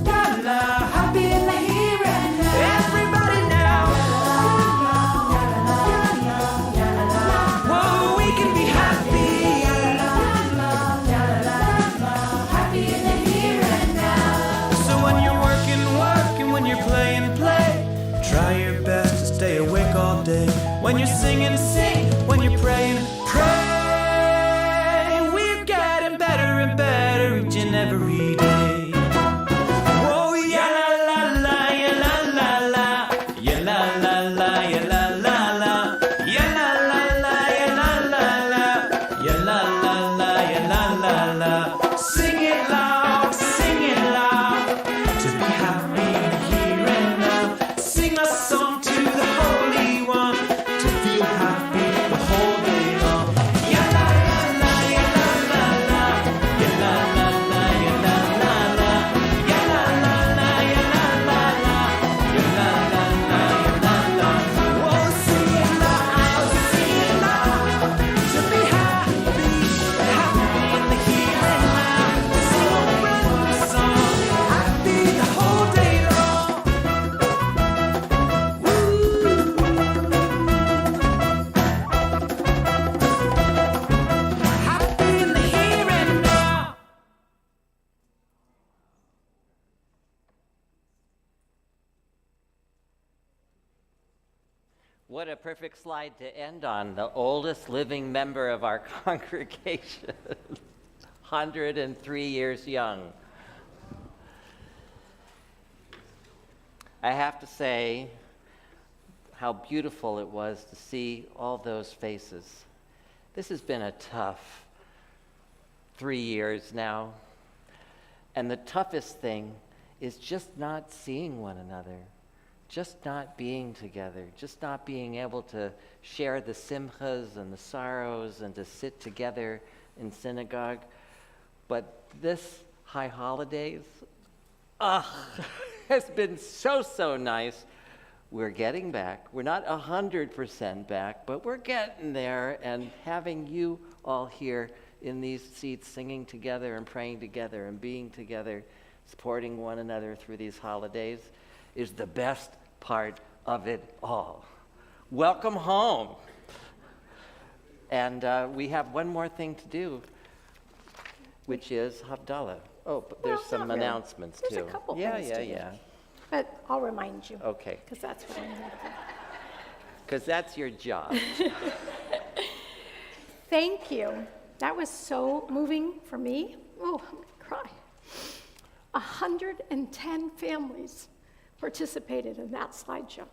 ya la. Happy in the here and now. Everybody now. Whoa, we can be happy. Happy in the here and now. So when you're working, work, and when you're playing, play. Try your best to stay awake all day. When you're singing, sing. When you're praying, pray. We're getting better and better each and every day. Whoa, ya la la la, ya la la la. Ya la la la, ya la la la. Ya la la la, ya la la la. Ya la la la, ya la la la. Sing it loud, sing it loud. To be happy in the here and now. Sing a song to the Holy One. To feel happy the whole day long. Ya la la la, ya la la la. Ya la la la, ya la la la. Ya la la la, ya la la la. Ya la la la, ya la la. Whoa, sing it loud, sing it loud. To be happy, happy in the here and now. Sing a brand new song. Happy the whole day long. Happy in the here and now. What a perfect slide to end on. The oldest living member of our congregation, 103 years young. I have to say how beautiful it was to see all those faces. This has been a tough 3 years now. And the toughest thing is just not seeing one another. Just not being together, just not being able to share the simchas and the sorrows and to sit together in synagogue. But this high holidays, has been so nice. We're getting back. We're not 100% back, but we're getting there, and having you all here in these seats singing together and praying together and being together, supporting one another through these holidays is the best part of it all. Welcome home. And we have one more thing to do, which is Havdala. Oh, but there's some announcements too. There's a couple things to do. Yeah. But I'll remind you. Okay. Because that's what I'm here for. Because that's your job. Thank you. That was so moving for me. Oh, I'm going to cry. 110 families participated in that slideshow.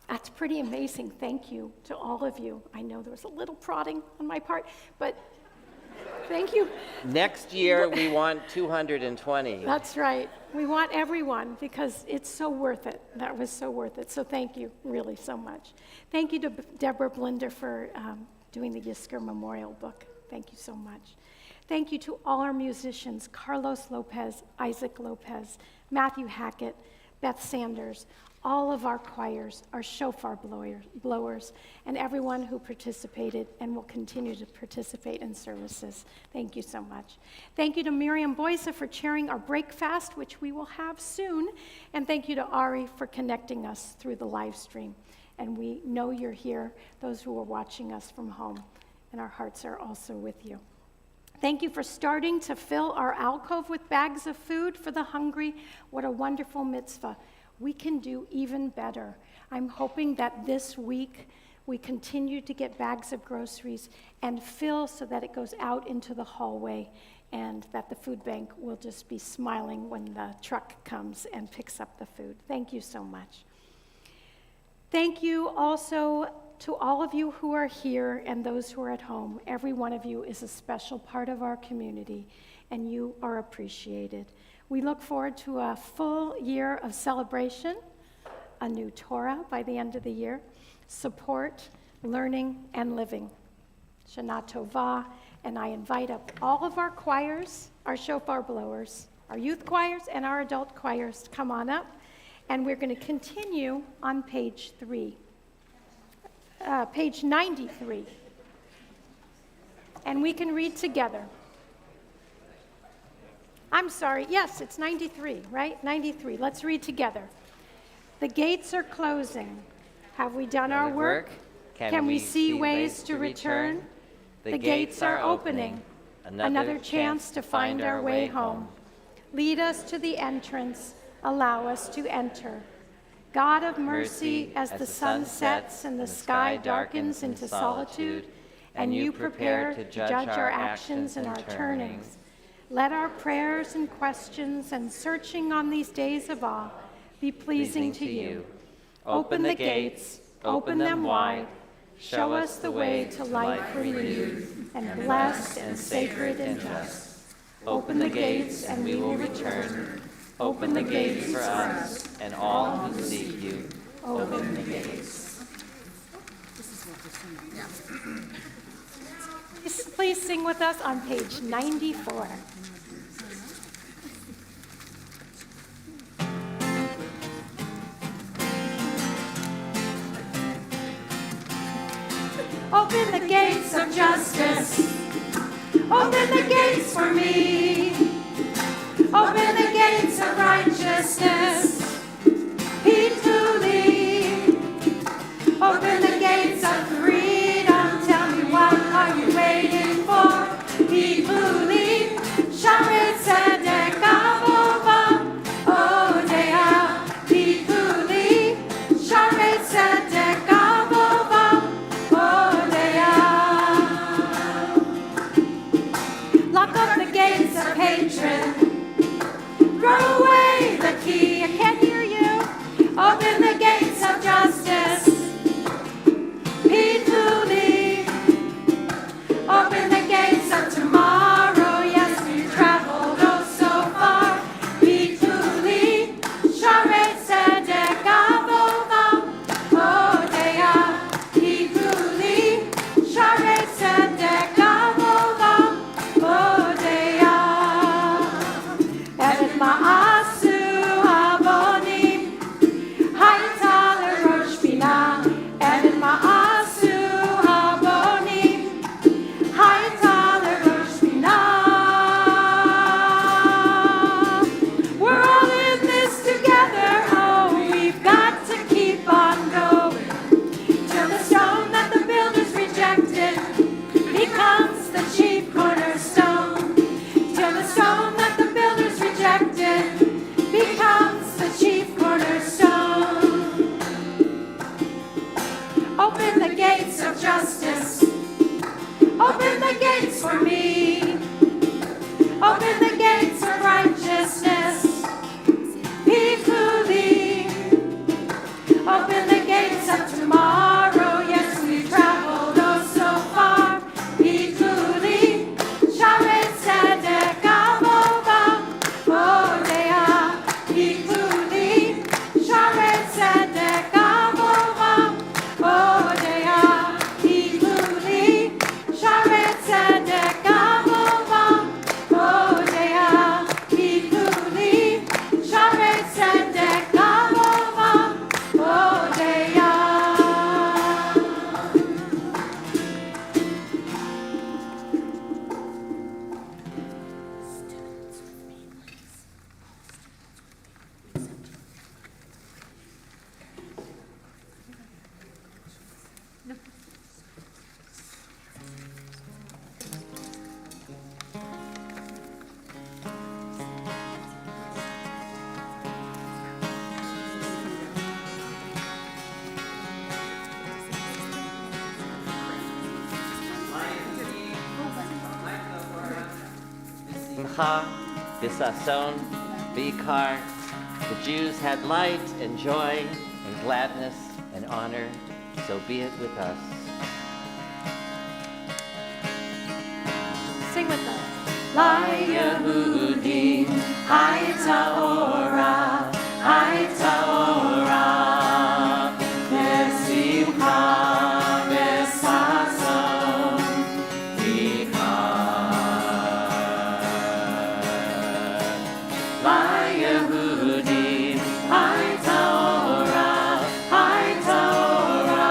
That's pretty amazing. Thank you to all of you. I know there was a little prodding on my part, but thank you. Next year, we want 220. That's right. We want everyone because it's so worth it. That was so worth it. So thank you really so much. Thank you to Deborah Blinder for doing the Yizkor Memorial Book. Thank you so much. Thank you to all our musicians, Carlos Lopez, Isaac Lopez, Matthew Hackett, Beth Sanders, all of our choirs, our shofar blowers, and everyone who participated and will continue to participate in services. Thank you so much. Thank you to Miriam Boyce for chairing our break fast, which we will have soon. And thank you to Ari for connecting us through the live stream. And we know you're here, those who are watching us from home, and our hearts are also with you. Thank you for starting to fill our alcove with bags of food for the hungry. What a wonderful mitzvah. We can do even better. I'm hoping that this week we continue to get bags of groceries and fill so that it goes out into the hallway and that the food bank will just be smiling when the truck comes and picks up the food. Thank you so much. Thank you also to all of you who are here and those who are at home. Every one of you is a special part of our community, and you are appreciated. We look forward to a full year of celebration, a new Torah by the end of the year, support, learning, and living. Shana Tova, and I invite up all of our choirs, our shofar blowers, our youth choirs, and our adult choirs to come on up, and we're going to continue on page 93. And we can read together. I'm sorry, yes, it's 93, right? 93. Let's read together. The gates are closing. Have we done our work? Can we see ways to return? The gates are opening. Another chance to find our way home. Lead us to the entrance. Allow us to enter. God of mercy, as the sun sets and the sky darkens into solitude, and you prepare to judge our actions and our turnings, let our prayers and questions and searching on these days of awe be pleasing to you. Open the gates, open them wide, show us the way to life renewed, and blessed and sacred and just. Open the gates and we will return. Open the gates for us and all who seek you. Open the gates. Please sing with us on page 94. Open the gates of justice. Open the gates for me. Open the gates of righteousness. Peacefully. Open the gates of freedom. Tell me, what are you waiting for? Peacefully. Sharet Tzedek Avova. Odea. Peacefully. Sharet Tzedek Avova. Odea. Lock up the gates of hatred. Throw away the key. I can't hear you. Open the gates of justice. Peacefully. Open the gates of tomorrow. Yes, we traveled oh so far. Peacefully. Sharet Tzedek Avova. Odea. Peacefully. Sharet Tzedek Avova. Odea. Evet ma'asu abonim. Haytal rosh binah. Evet ma'asu abonim. Haytal rosh binah. We're all in this together. Oh, we've got to keep on going till the stone that the builders rejected becomes the chief cornerstone. Till the stone that the builders rejected becomes the chief cornerstone. Open the gates of justice. Open the gates for me. Open the gates of righteousness. Peacefully. Open the gates of simcha v'sason v'ikar. The Jews had light and joy and gladness and honor, so be it with us. Sing with us. Yehudim, Hayta Ora, Hayta Ora, Besimcha, Besason, Vikar. Yehudim, Hayta Ora, Hayta Ora,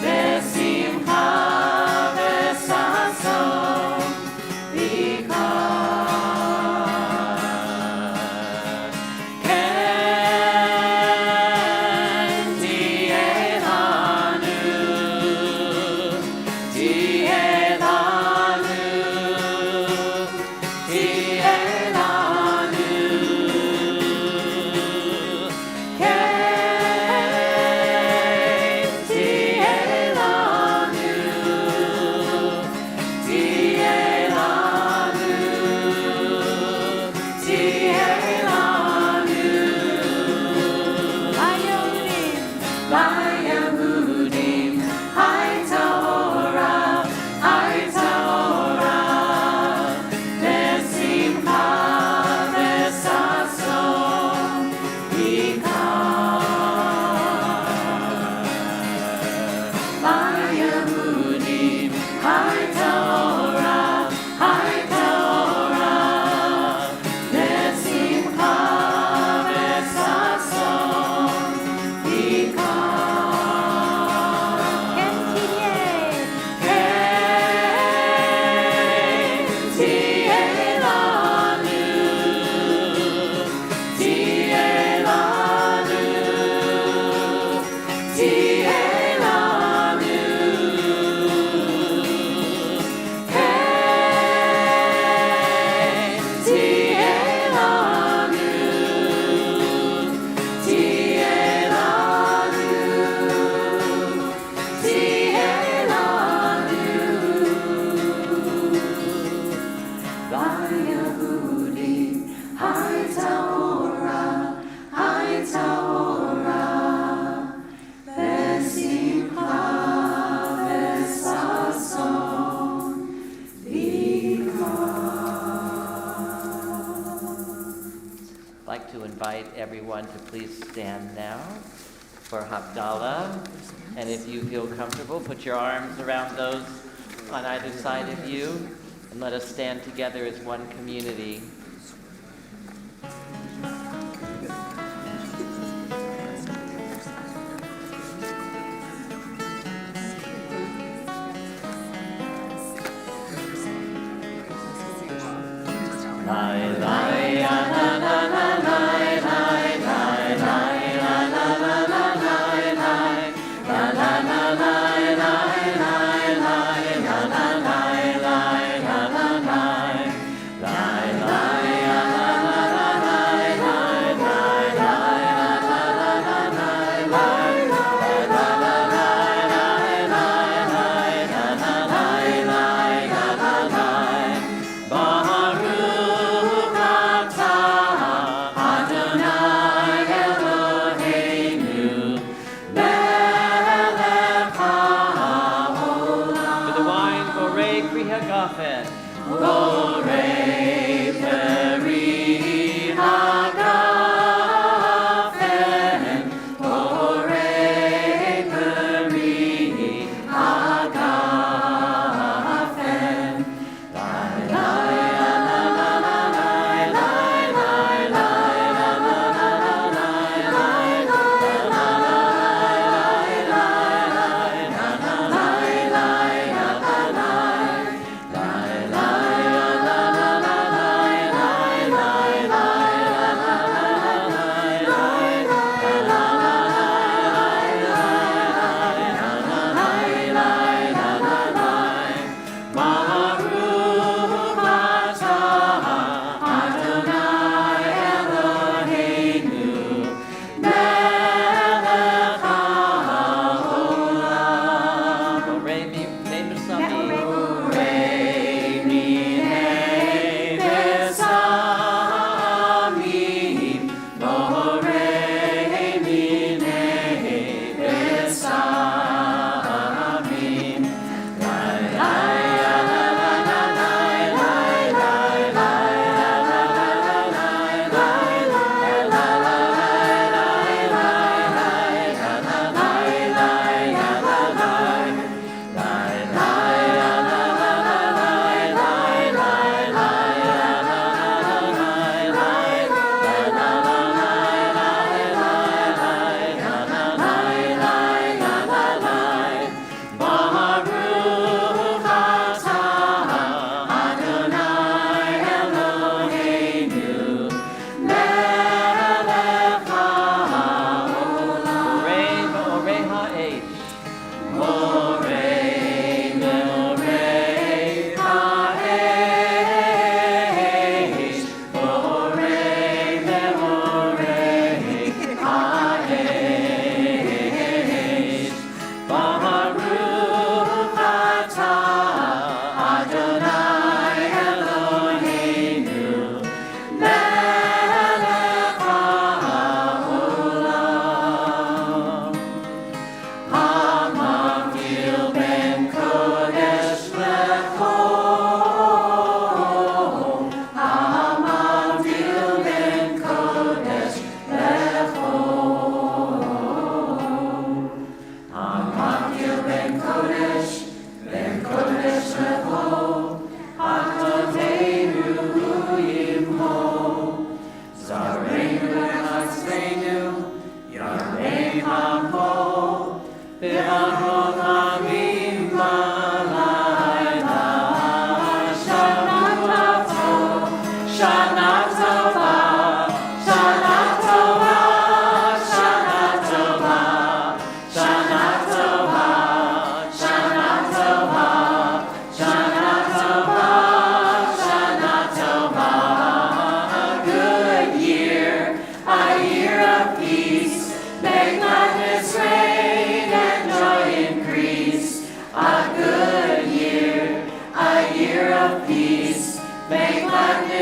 Besimcha, Besason, Everyone to please stand now for Havdala. And if you feel comfortable, put your arms around those on either side of you and let us stand together as one community.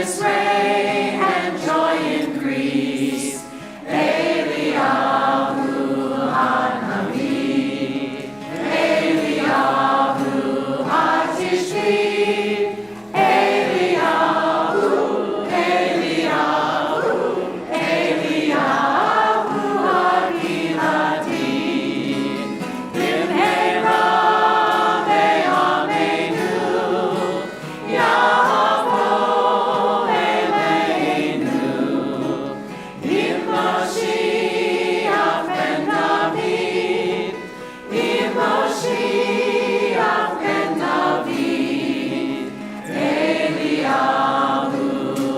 gladness reign and joy increase. Eliyahu Hanavi, Eliyahu Hatishvi, Eliyahu, Eliyahu, Eliyahu Hakilati, Bimhera ve'ameinu, Yavo Eleinu, Im Mashiach ben David, Im Mashiach ben David, Eliyahu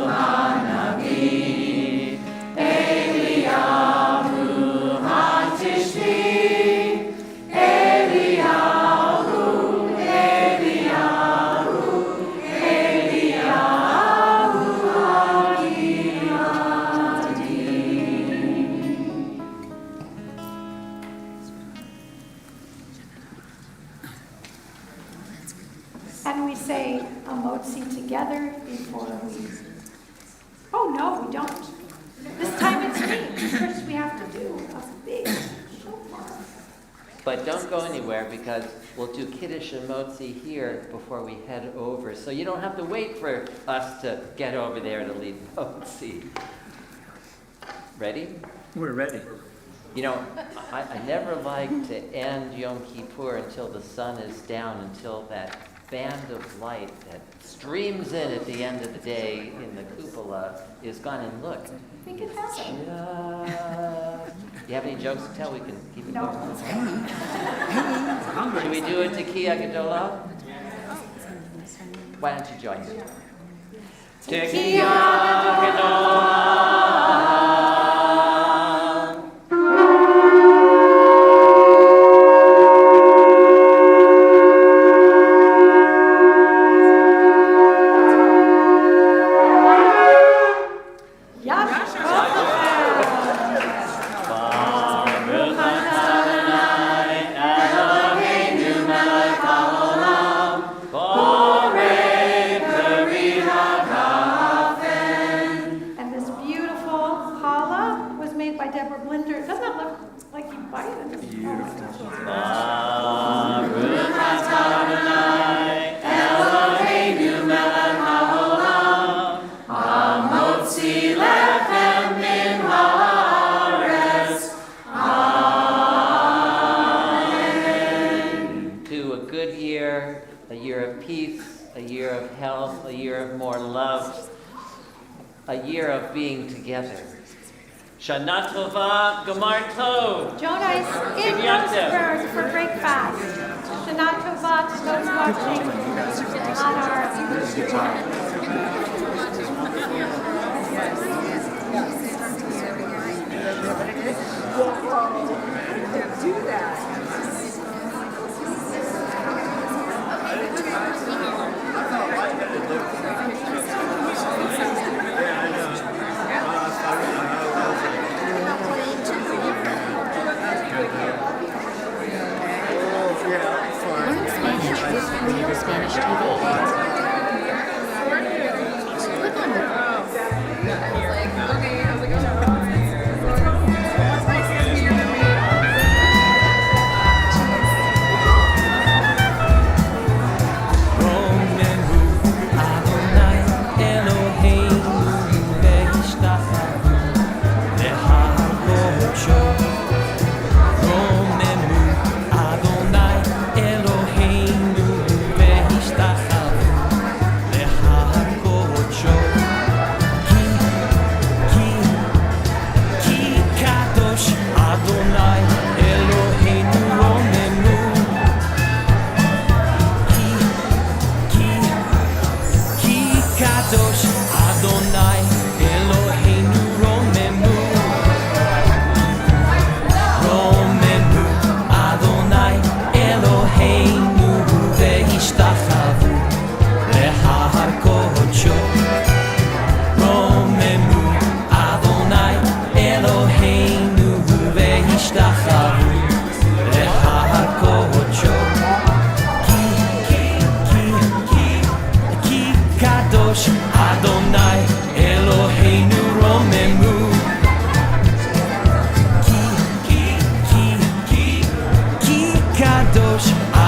Hanavi, Eliyahu Hatishvi, Eliyahu, Eliyahu, Eliyahu Hakilati. And we say a motzi together before we. Oh, no, we don't. This time it's me. First, we have to do a big shofar. But don't go anywhere because we'll do Kiddush and Motzi here before we head over. So you don't have to wait for us to get over there to lead Motzi. Ready? We're ready. You know, I never like to end Yom Kippur until the sun is down, until that band of light that streams in at the end of the day in the cupola is gone. And look. I think it happened. You have any jokes to tell? We can keep it No. going. Should we do it to Tekiah Gedolah? Why don't you join me? Tekiah Gedolah. And this beautiful challah was made by Deborah Blinder. It does not look like you buy it in this Eloheinu melech haolam, hamotzi lechem min haaretz. Amen. To a good year, a year of peace, a year of health, a year of more love, a year of being together. Shana Tova, Gemar Tov. Jonas, in those prayers for break fast. Shana Tova to those watching on our. Do that. Learn Spanish with Real Spanish TV. Click on the Ouch,